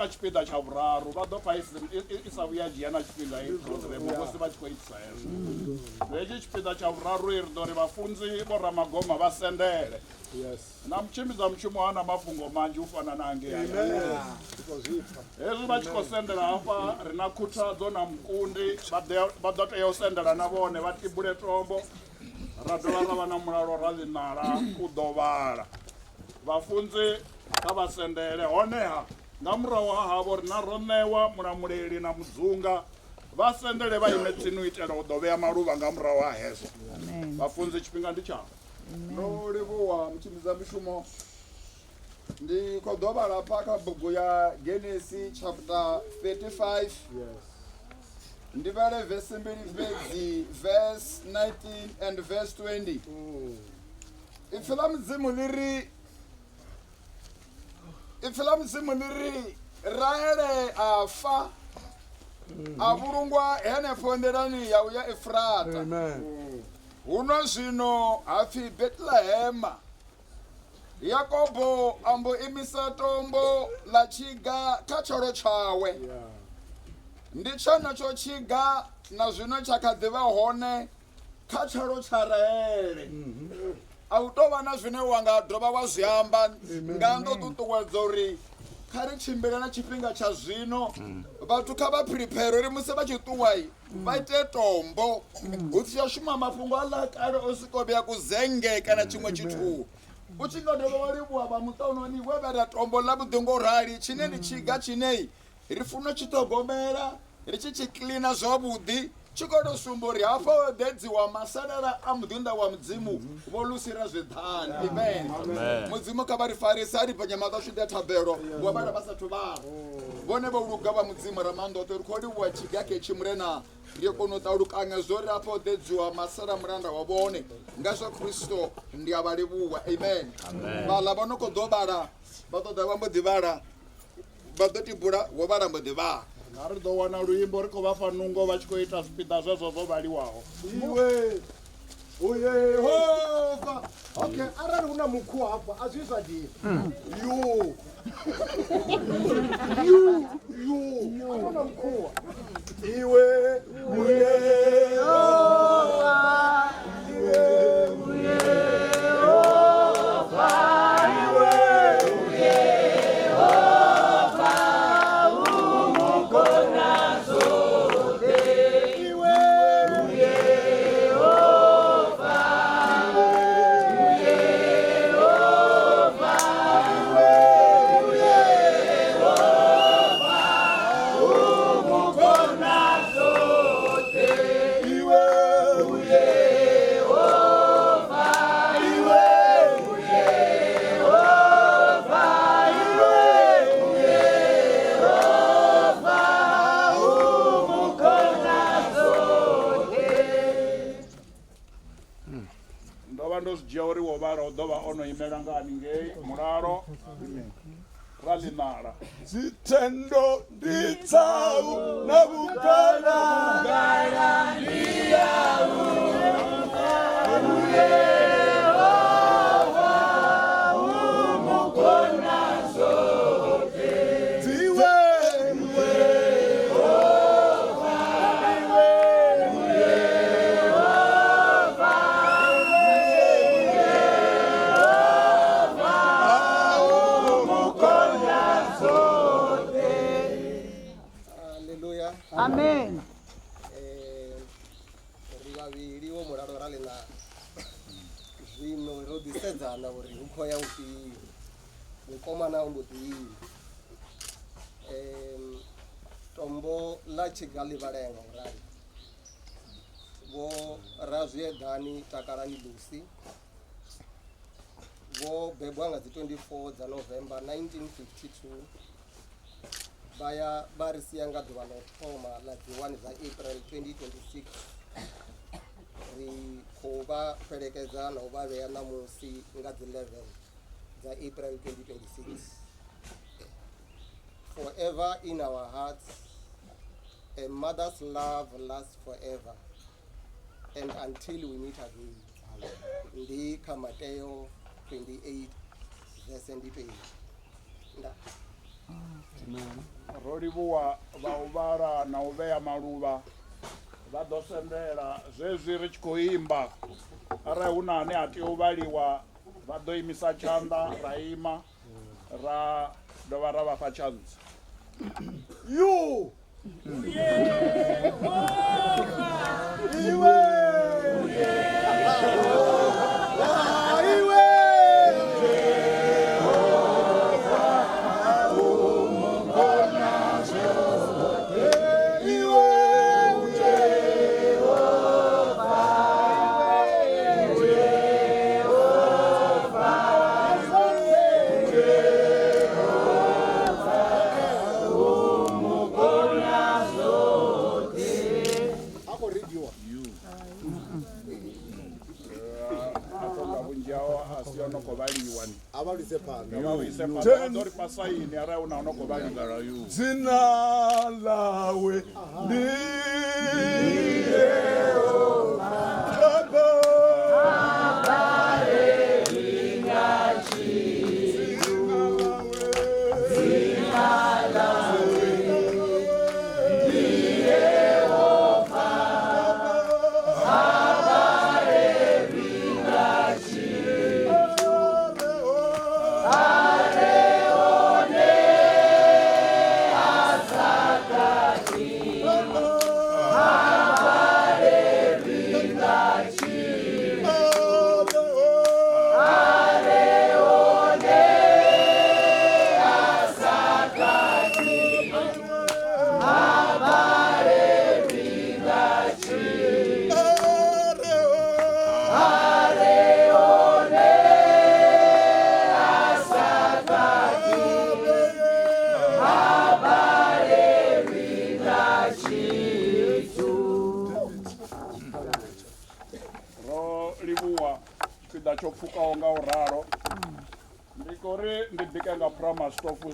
kha tshipiḓa tsha vhuraru vha ḓo pfa i sa vhuya dzhia na tshifhinga i program musi vha tshi khou itisa hezwo hetshi tshipiḓa tsha vhuraru ri ḓo ri vhafunzi vho ramagoma vha sendele na mtshimbidza mushumo ana mafhungo manzhi u fana na angei hezwi vha tshi khou sendela hafha ri na khuthadzo na mukundi vha ḓo tea u sendela na vhone vha tibule tombo ra dovha ra vha na mulalo ra ḽinala u ḓo vhala vhafunzi kha vha sendele honeha nga murahu ha havho ri na ro ṋewa mulamuleli na mudzunga vha sendele vha ime tsini u itela u ḓo vhea maluvha nga murahu ha hezwo vhafunzi tshifhinga ndi tshavho ndo livhuwa mtshimbidza mishumo ndi khou ḓo vhala pha kha bugu ya Genesis chapter 35 ndi vhale vesi mbili fhedzi verse 19 and verse 20 ipfi ḽa mudzimu ḽi ri Rahele a fa a vhulungwa henefho nḓilani ya uya Efrata huno zwino hapfi Betlehema Yakobo ambo imisa tombo ḽa tshiga kha tsholo tshawe ndi tsho tshiga na zwino tsha kha ḓivha hone kha tsholo tsha Rahele a u tou vha na zwine wa nga dovha wa zwi amba nga ndo ṱuṱuwedza uri kha ri tshimbile na tshifhinga tsha zwino vhathu kha vha prepare uri musi vha tshi ṱuwa vha ite tombo hu si ya shuma mafhungo a ḽa kale o siko vhea kuzenge kana tshiṅwe tshithu u tshi nga dovha wa livhuwa vha muṱaunoni we vhera tombo ḽa vhuḓi ngo rali tshine ndi tshiga tshine ri funa tshi ṱhogomela ri tshi cleana zwavhuḓi tshi khou tou sumba uri hafha ho ḓedziwa masalela a muḓinḓa wa mudzimu vho lusira zwiḓani amen mudzimu kha vha ri farisa a ri panyamaḓa swida thabelo wa vhala vha sathu vhala vhone vho luga vha mudzimu ra maanḓa oṱhe ri khou livhuwa tshiga khe tshimurena ri kona u ṱalukanya zwo ri hafha ho ḓedziwa masala mulanda wa vhone nga zwa Kristo ndi a vha livhuwa amen vhaḽa vha no khou ḓo vhala vha ṱoḓa vha mbo ḓi vhala vha ḓo tibula wo vhala mbo ḓi vhala na ri ḓo wana luimbo ri khou vha fa nungo vha tshi khou ita zwipiḓa zwezwo zwo vhaliwaho iwe u Yehova okay arali hu na mukhu hafha a zwi zwa dini yo ana mkhuwa iwe u Yehova iwe u Yehova iwe u Yehova umukona zote iwe u Yehova ndo zwi dzhia uri wo vhala u ḓo vha o no imela nga haningei mulalo ra ḽinala dzithendo ndi dzau na vhukala ndi yau Yehova umukona zote dziwe Yehova iwe Yehova umukona zote Haleluya amen ri vhavhili wo mulalo ra ḽina zwino ro ḓisedzana uri hu khou ya ufhio mukomana u mbo ḓi tombo ḽa tshiga ḽi vhalenga urali vho Razwiedani Takalani Lucy vho bebwa nga dzi 24 dza November 1952 vaya vha ri sia nga ḓuvha ḽa u thoma ḽa dzi 1 dza April 2026 ri khou vha fhelekedza na u vha vhea ṋamusi nga dzi 11 dza April 2026 forever in our hearts a mother's love lasts forever and until we meet again ndi kha Mateo 28 verse ndi pei nda ro livhuwa vha u vhala na u vhea maluvha vha ḓo sendela zwezwi ri tshi khou imba arali hu na ane a tea u vhaliwa vha ḓo imisa tshanḓa ra ima ra dovha ra vhafha tshantsi yo Dzina lawe ndi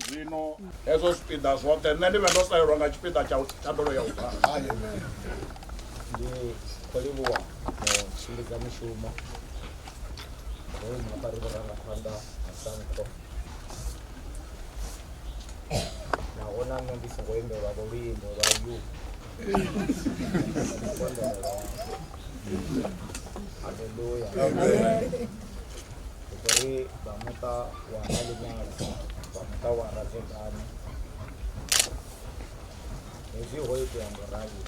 zwino hezwo zwipiḓa zwoṱhe nṋe ndi vhe ndo salelwa nga tshipiḓa tsha thandelo ya u bala ndi khou livhuwa tshimbidza mushumo hoyu mabari vhurangaphanḓa ha SANCO naho na nṋe ndi songo imbelwa vho luimbo lwa yu haleluya uri vha muṱa wa Malimala vha muṱa wa Razekani hezwi ho itea ngaurali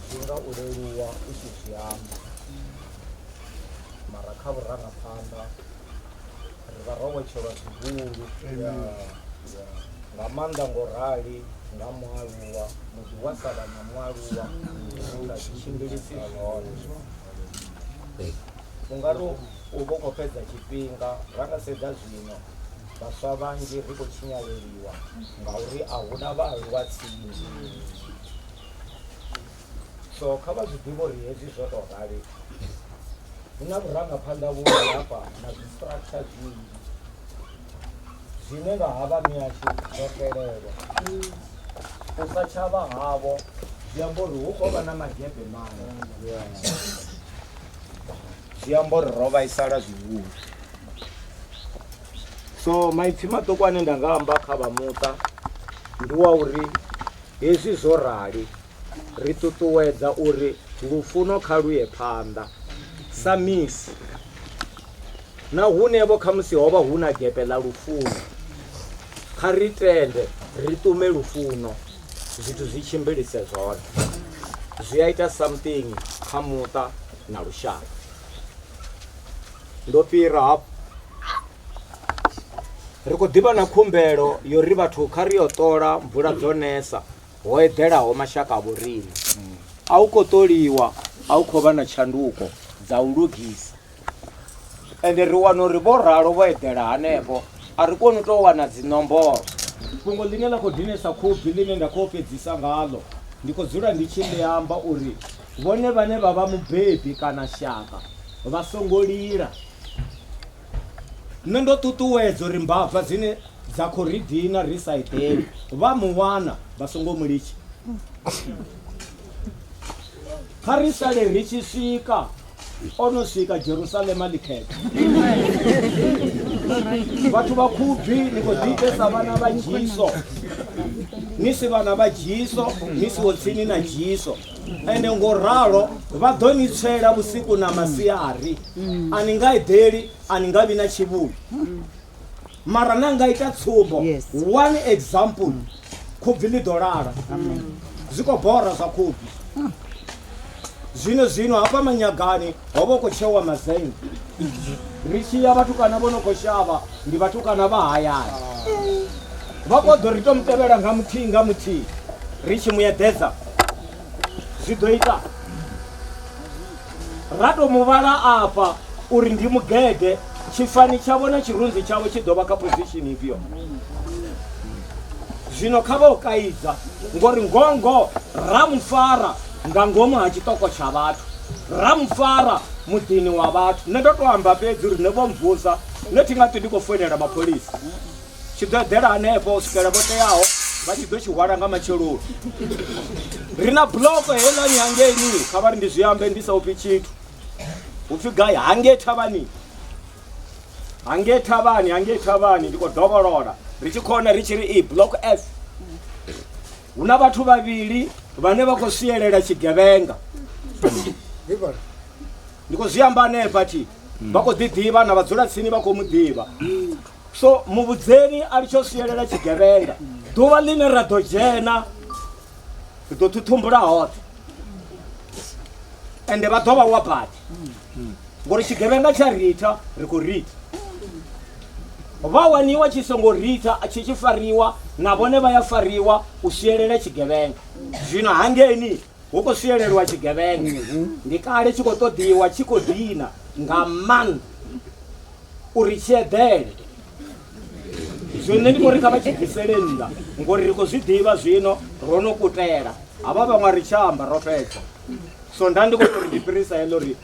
zwi nga u leluwa u tshi zwi amba mara kha vhurangaphanḓa ri vha ro wetshelwa zwihulu nga maanḓa ngaurali nga mualuwa muthu wa sala na mualuwa nga tshimbilisi zwone u nga ri u vha u khou fhedza tshifhinga ra nga sedza zwino vhaswa vhanzhi ri khou tshinyaleliwa ngauri a hu na vhaaluwa tsini so kha vha zwi ḓivhe uri hezwi zwo tou rali hu na vhurangaphanḓa vhunzhi hafha na zwi-structure zwinzhi zwine nga havha mihashu zwo fhelelwa u sa tshavha havho zwi amba uri hu khou vha na magebe manzhi zwi amba uri ro vhaisala zwihulu so maipfhi maṱuku ane nda nga amba kha vha muṱa ndi wa uri hezwi zwo rali ri ṱuṱuwedza uri lufuno kha luye phanḓa sa misi na hunevho kha musi ho vha hu na gepe ḽa lufuno kha ri tende ri ṱume lufuno zwithu zwi tshimbilise zwone zwi a ita something kha muṱa na lushaka ndo fhira hafhu ri khou ḓivha na khumbelo yo ri vhathu kha ri yo ṱola mvula dzo nesa ho eḓelaho mashaka a vhoriṋe a u khou ṱoliwa a u khou vha na tshanduko dza u lugisa ende ri wana uri vho ralo vho eḓela hanefho a ri koni u tou wana dzinomboro fhungo ḽine ḽa khou dinesa khubvi ḽine nda khou fhedzisa ngaḽo ndi khou dzula ndi tshi ḽi amba uri vhone vhane vha vha mubebi kana shaka vha songo lila nṋe ndo ṱuṱuwedza uri mbabva dzine dza khou ri dina ri sa eḓeli vha mu wana vha songo mu litsha kha ri sale ri tshi swika o no swika Jerusalema ḽi khetha vhathu vha khubvi ni khou ḓi itesa vhana vha dzhiso ni si vhana vha dzhiso ni siho tsini na dzhiso ende ngo ralo vha ḓo ni tswela vhusiku na masiari a ni nga eḓeli a ni nga vi na tshivhuli mara na nga ita tsumbo one example khubvi ḽi ḓo lala zwi khou bora zwa khubvi zwino hafha manyagani ho vha hu khou tshewa mazenge ri tshi ya vhatukana vho no khou shavha ndi vhatukana vha hayani vha khou ḓo ri to mutevhela nga muthihi ri tshi mu eḓedza zwi ḓo ita ra to muvhala afha uri ndi mugede tshifani tshavho na tshirunzi tshavho tshi ḓo vha kha position ifhio zwino kha vha u kaidza ngori ngongo ra mufara nga ngomu ha tshiṱoko tsha vhathu ra mufara muḓini wa vhathu nṋe ndo to amba fhedzi uri ne vho mvusa nṋe thi nga ṱi ndi khou foinela mapholisa tshi ḓo eḓela hanefho u swikela vho teaho vha tshi ḓo tshi hwala nga matsheloni ri na buloko heiḽani hangeini kha vha ri ndi zwi ambe ndi sa upfhi tshithu upfhi gai hangei thavhani ndi khou dovholola ri tshi khona ri tshi ri e block F hu na vhathu vhavhili vhane vha khou sielela tshigevhenga ndi khou zwi amba hanefha thi vha khou ḓiḓivha na vhadzula tsini vha khou mu ḓivha so muvhudzeni a ri tsho sielela tshigevhenga ḓuvha ḽine ra ḓo dzhena ri ḓo ṱhuṱhumbula hoṱhe ende vha ḓo vha wa badi ngori tshigevhenga tsha rita ri khou rita vha waniwa tshi songo rita tshi tshi fariwa na vhone vha ya fariwa u sielela tshigevhenga zwino hangeni hu khou sielelwa tshigevhenga ndi kale tshi khou ṱoḓiwa tshi khou dina nga maanḓa uri tshi eḓele zwine ndi khou ri kha vha tshi bvisele nnḓa ngori ri khou zwi ḓivha zwino ro no kutela havha vhaṅwe ri tshi amba ro fhedza so nda ndi khou tori ndi fhirisa heḽo ri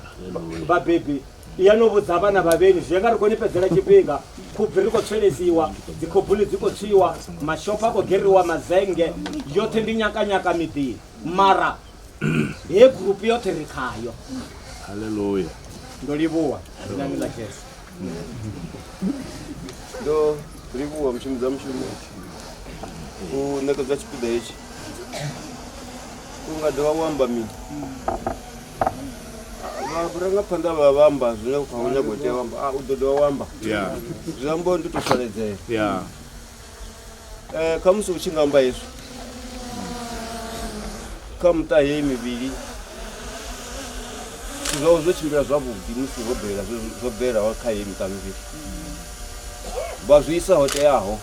vhabebi ya no vhudza vhana vhavheni zwi nga ri khou ni fhedzela tshifhinga khubvi ri khou tswelesiwa dzikhobuli dzi khou tswiwa mashopho a khou geriwa mazenge yoṱhe ndi nyakanyaka miḓini mara he gurupu yoṱhe ri khayo haleluya ndo livhuwa nani ḽa jesu ndo livhuwa mushumo dza mushumo u ṋekedza tshipiḓa hetshi u nga dovha u amba mini vharangaphanḓa vha vha amba zwine kha u nyaga u tea u amba u ḓo dovha u amba zwi amba uri ndi to saledzea kha musi u tshi nga amba hezwi kha muṱa heyi mivhili zwithu zwo tshimbila zwavhuḓi musi zwo bvelaho kha heyi miṱa mivhili vha zwi isa ho teaho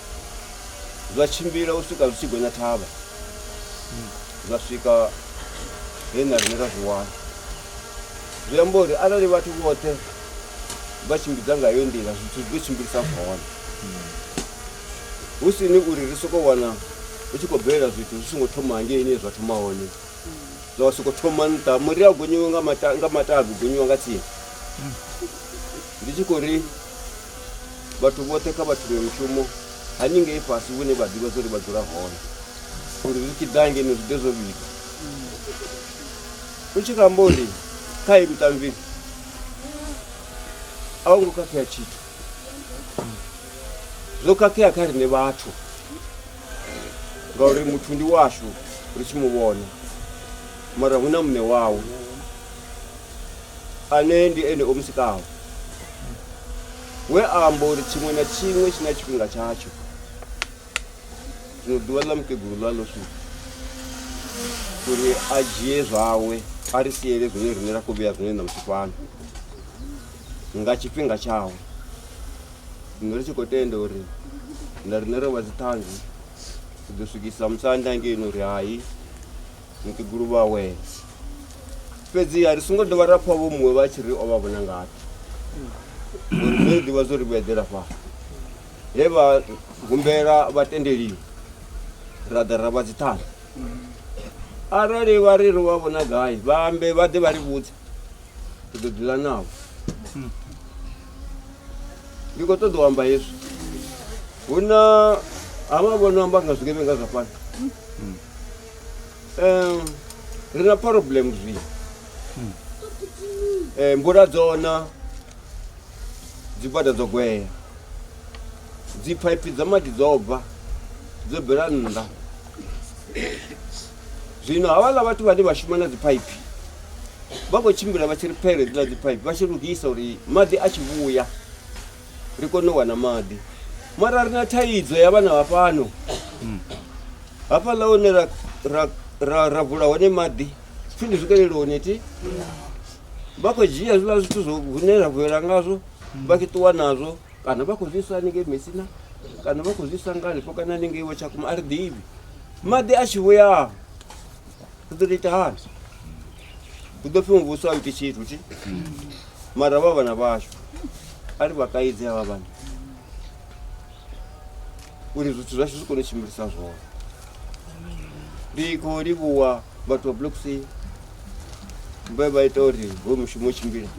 zwa tshimbila u swika zwi tshi gonya thavha zwa swika he na riṋe ra zwi wana zwi amba uri arali vhathu vhoṱhe vha tshimbidza nga yo nḓila zwithu zwi ḓo tshimbilisa hone hu sini uri ri sokou wana u tshi khou bvelela zwithu zwi songo thoma hangeini zwa thoma hone zwa sokou thoma nṱha muri a gonyiwe nga matavhi gonyiwa nga tsini ndi tshi khou ri vhathu vhoṱhe kha vhathume mushumo haningei fhasi vhune vha ḓivha zwo ri vha dzula hone uri zwi tshi ḓa ngeno zwi ḓe zwo vhiga u tshi khou amba uri kha i miṱa mivhili a hu ngo khakhea tshithu zwo khakhea kha riṋe vhathu ngauri muthu ndi washu ri tshi mu vhona mara hu na muṋe wawe ane ndi ene o musikaho we a amba uri tshiṅwe na tshiṅwe tshi na tshifhinga tshatsho zwino ḓuvha ḽa mukegulu ḽa ḽo swika uri a dzhie zwawe a ri siele zwine riṋe ra khou vhea zwine na musifhano nga tshifhinga tshawe zwino ri tshi khou tenda uri na riṋe ro vha dziṱhanzi ri ḓo swikisa musanda ngeno uri hayi mukegulu vhawe fhedziha ri songo dovha ra pfha vho muṅwe vha tshi ri o vha vhona ngati uri nṋe ri ḓivha zwo ri vho eḓela fhano he vha humbela vhatendeliwi ra ḓa ra vha dziṱhanzi arali vha ri ri vha vhona gai vha ambe vha ḓe vha ri vhudze ri ḓo dzula navho ndi khou ṱoḓa u amba hezwi hu na havha vhono amba nga zwigevhenga zwa fhano ri na problem zwino mvula dzo na dzi bada dzo gwea dzipaipi dza maḓi dzo bva dzo bvela nnḓa. Zwino havhaḽa vhathu vhane vha shuma na dzipaipi vha khou tshimbila vha tshi ri phere dziḽa dzipaipi vha tshi lugisa uri maḓi a tshi vhuya ri kone u wana maḓi. Mara ri na thaidzo ya vhana vha fhano hafhaḽa hune ra vula hone maḓi pfhi ndi swikelele hone ti vha khou dzhia zwiḽa zwithu hune ra vulela ngazwo vha tshi ṱuwa nazwo kana vha khou zwisa haningei Mesina kana vha khou zwisa nga hanefho kana haningei Iwe Tshakhuma a ri ḓivhi. Maḓi a tshi vhuya ri ḓo tou ita hani? Hu ḓo pfhi muvhuso a iti tshithu ti mara vha vhana vhashu a ri vha kaidze havha vhana uri zwithu zwashu zwi kone u tshimbilisa zwone. Ndi khou livhuwa vhathu vha Block C vhe vha ita uri hoyu mushumo u tshimbile.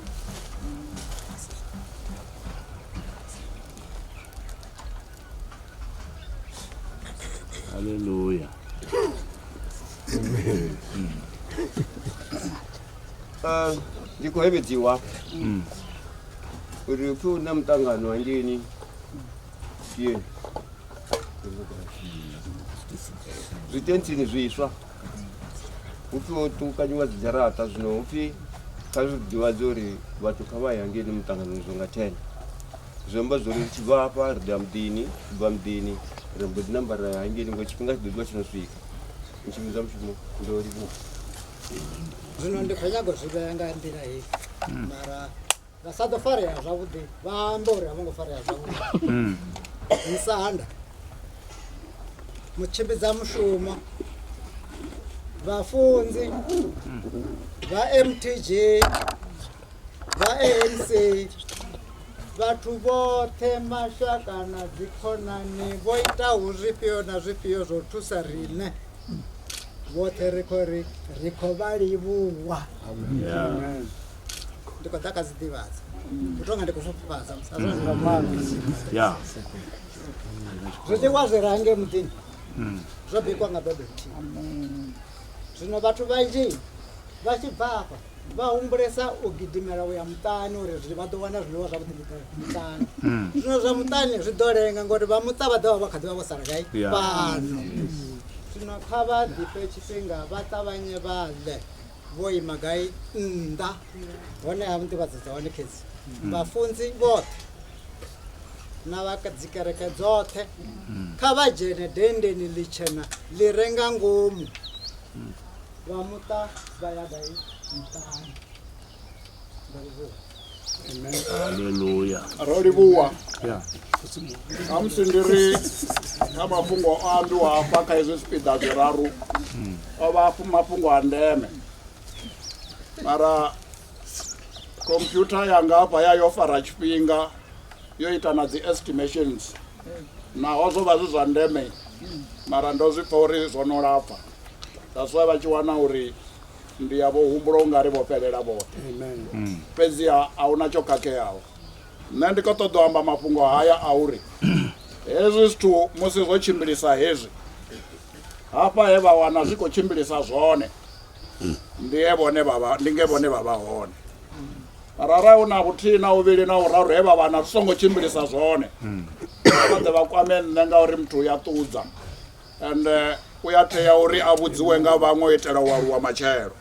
Haleluya. Ndi khou hemedziwa uri upfhi hu na muṱangano hangeini Tieni zwitentsini zwiswa upfhi ho ṱukanyiwa dzidzharaṱa. Zwino upfhi kha zwi ḓivhadze uri vhathu kha vha ye hangeini muṱanganoni zwo nga 10. Zwi amba zwori ri tshi bva hafha ri ḓa muḓini, ri bva muḓini ri mbo ḓi nambara hangeini ngo tshifhinga tshi ḓo ḓivha tshi no swika u tshimbidza mushumo. Ndo livhuwa. Zwino ndi khou nyaga u zwi vhea nga nḓila hei mara vha sa ḓo farea zwavhuḓi vha amba uri a vho ngo farea zwavhuḓi. Musanda mutshimbidza mushumo vhafunzi vha MTG vha ANC vhathu vhoṱhe mashaka na dzikhonani vho itaho zwifhio na zwifhio zwo thusa riṋe vhoṱhe ri khou vha livhuwa. Ndi khou ḓa kha dzi ḓivhadza u tonga ndi khou pfufhadza zwiḽiwa zwi re hangei muḓini zwo bikwa nga bebe nthihi. Zwino vhathu vhanzhi vha tshi bva afha vha humbulesa u gidimela u ya muṱani uri vha ḓo wana zwiḽiwa zwavhuḓi muṱani. Zwino zwa muṱani zwi ḓo lenga ngori vha muṱa vha ḓovha vha kha ḓi vha vho sala gai fhano. Zwino kha vha ḓifhe tshifhinga vha ṱavhanye vha ḽe vho ima gai nnḓa hone ha nḓivhadza hone khedzi vhafunzi vhoṱhe na vha dzikereke dzoṱhe kha vha dzhene dendeni ḽitshena ḽi re nga ngomu vha muṱa vha ya gai muṱani. Haleluya. Ro livhuwa. Amusi ndi ri kha mafhungo o ambiwa hafha kha hezwi zwipiḓa zwiraru o vha mafhungo a ndeme mara computer yanga hafha ya yo fara tshifhinga yo ita na dzi estimations naho zwo vha zwi zwa ndeme mara ndo zwi pfha uri zwo no lapfa. That's why vha tshi wana uri ndi ya vho humbula u nga ri vho fhelela vhoṱhe. Fhedziha a hu na tsho khakheaho. Nṋe ndi khou ṱoḓa u amba mafhungo haya a uri hezwi zwithu musi zwo tshimbilisa hezwi hafha he vha wana zwi khou tshimbilisa zwone ndi nge vhone vha vha hone. Arali hu na vhuthihi na uvhili na uraru he vha wana zwi songo tshimbilisa zwone vha ḓe vha kwame nṋe ngauri muthu u ya ṱudza ende u ya tea uri a vhudziwe nga vhaṅwe u itela u aluwa matshelo.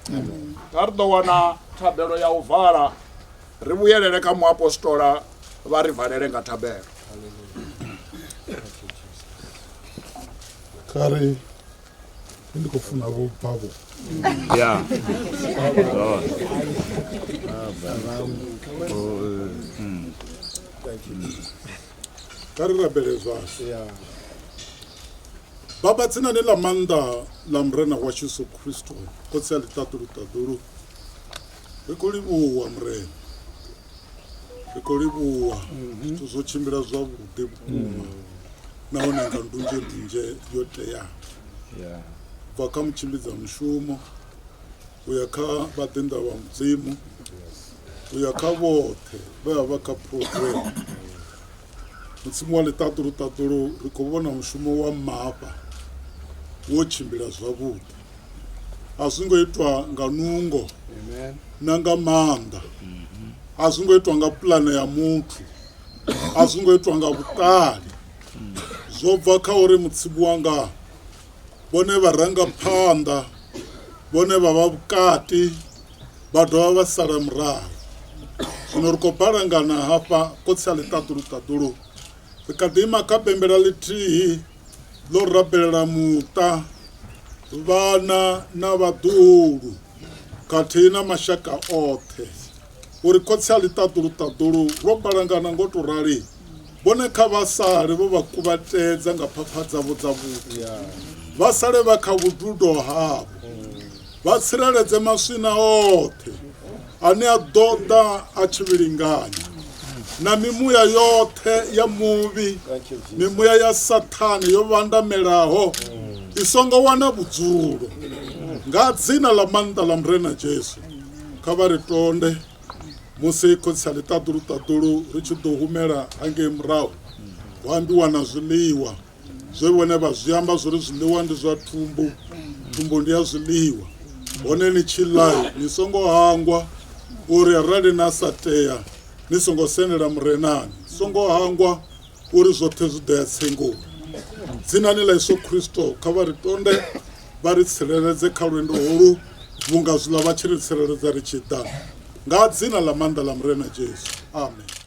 Kha ri ḓo wana thabelo ya u vala ri vhuyelele kha muapostola vha ri valele nga thabelo. Kare ndi khou funa vho babo. Yeah. Kare rabelezwa. Baba tsina ni la manda la mrena wa Yesu Kristo ko tsa litatulu tatulu ri khou livhuwa mrena ri khou livhuwa zwithu zwo tshimbila zwavhuḓi vhukuma nahone nga ndunzhe yo teaho bva kha mutshimbidza mushumo uya kha vhaḓenda vha mudzimu uya kha vhoṱhe vhe vha kha program mudzimu wa litatulu ri khou vhona mushumo wa mafha wo tshimbila zwavhuḓi. A zwi ngo itwa nga nungo na nga maanḓa a zwi ngo itwa nga pulane ya muthu a zwi ngo itwa nga vhuṱali zwo bva kha uri mutsibu wanga vhone vharangaphanḓa vhone vha vha vhukati vha dovha vha sala murahu. Zwino ri khou balangana hafha khotsi a ḽiṱaḓuluṱaḓulu ri kha ḓi ima kha bembela ḽithihi ḽo rabelela muṱa, vhana na vhaḓuhulu khathihi na mashaka oṱhe uri khotsi a ḽiṱaḓuluṱaḓulu ro balangana ngo to rali vhone kha vha sale vho vha kuvhatedza nga phapha dzavho dzavhuḓi, vha sale vha kha vhududo havho, vha tsireledze maswina oṱhe ane a ḓo ḓa a tshi vhilinganya na mimuya yoṱhe ya muvhi, mimuya ya sathane yo vhandamelaho i songo wana vhudzulo nga dzina ḽa maanḓa ḽa murena Jesu. Kha vha ri tonde musi khotsi a ḽiṱaḓuluṱaḓulu ri tshi ḓo humela hangei murahu hu ambiwa na zwiḽiwa zwe vhone vha zwi amba zwori zwiḽiwa ndi zwa thumbu, thumbu ndi ya zwiḽiwa. Hone ni tshi ḽa ni songo hangwa uri arali na sa tea ni songo sendela murenani, songo hangwa uri zwoṱhe zwi ḓo ya tsengoni. Dzinani ḽa Yesu Kristo kha vha ri tonde vha ri tsireledze kha lwendo holu vhunga zwiḽa vha tshi ri tsireledza ri tshi ḓa nga dzina ḽa maanḓa ḽa murena Jesu. Amen.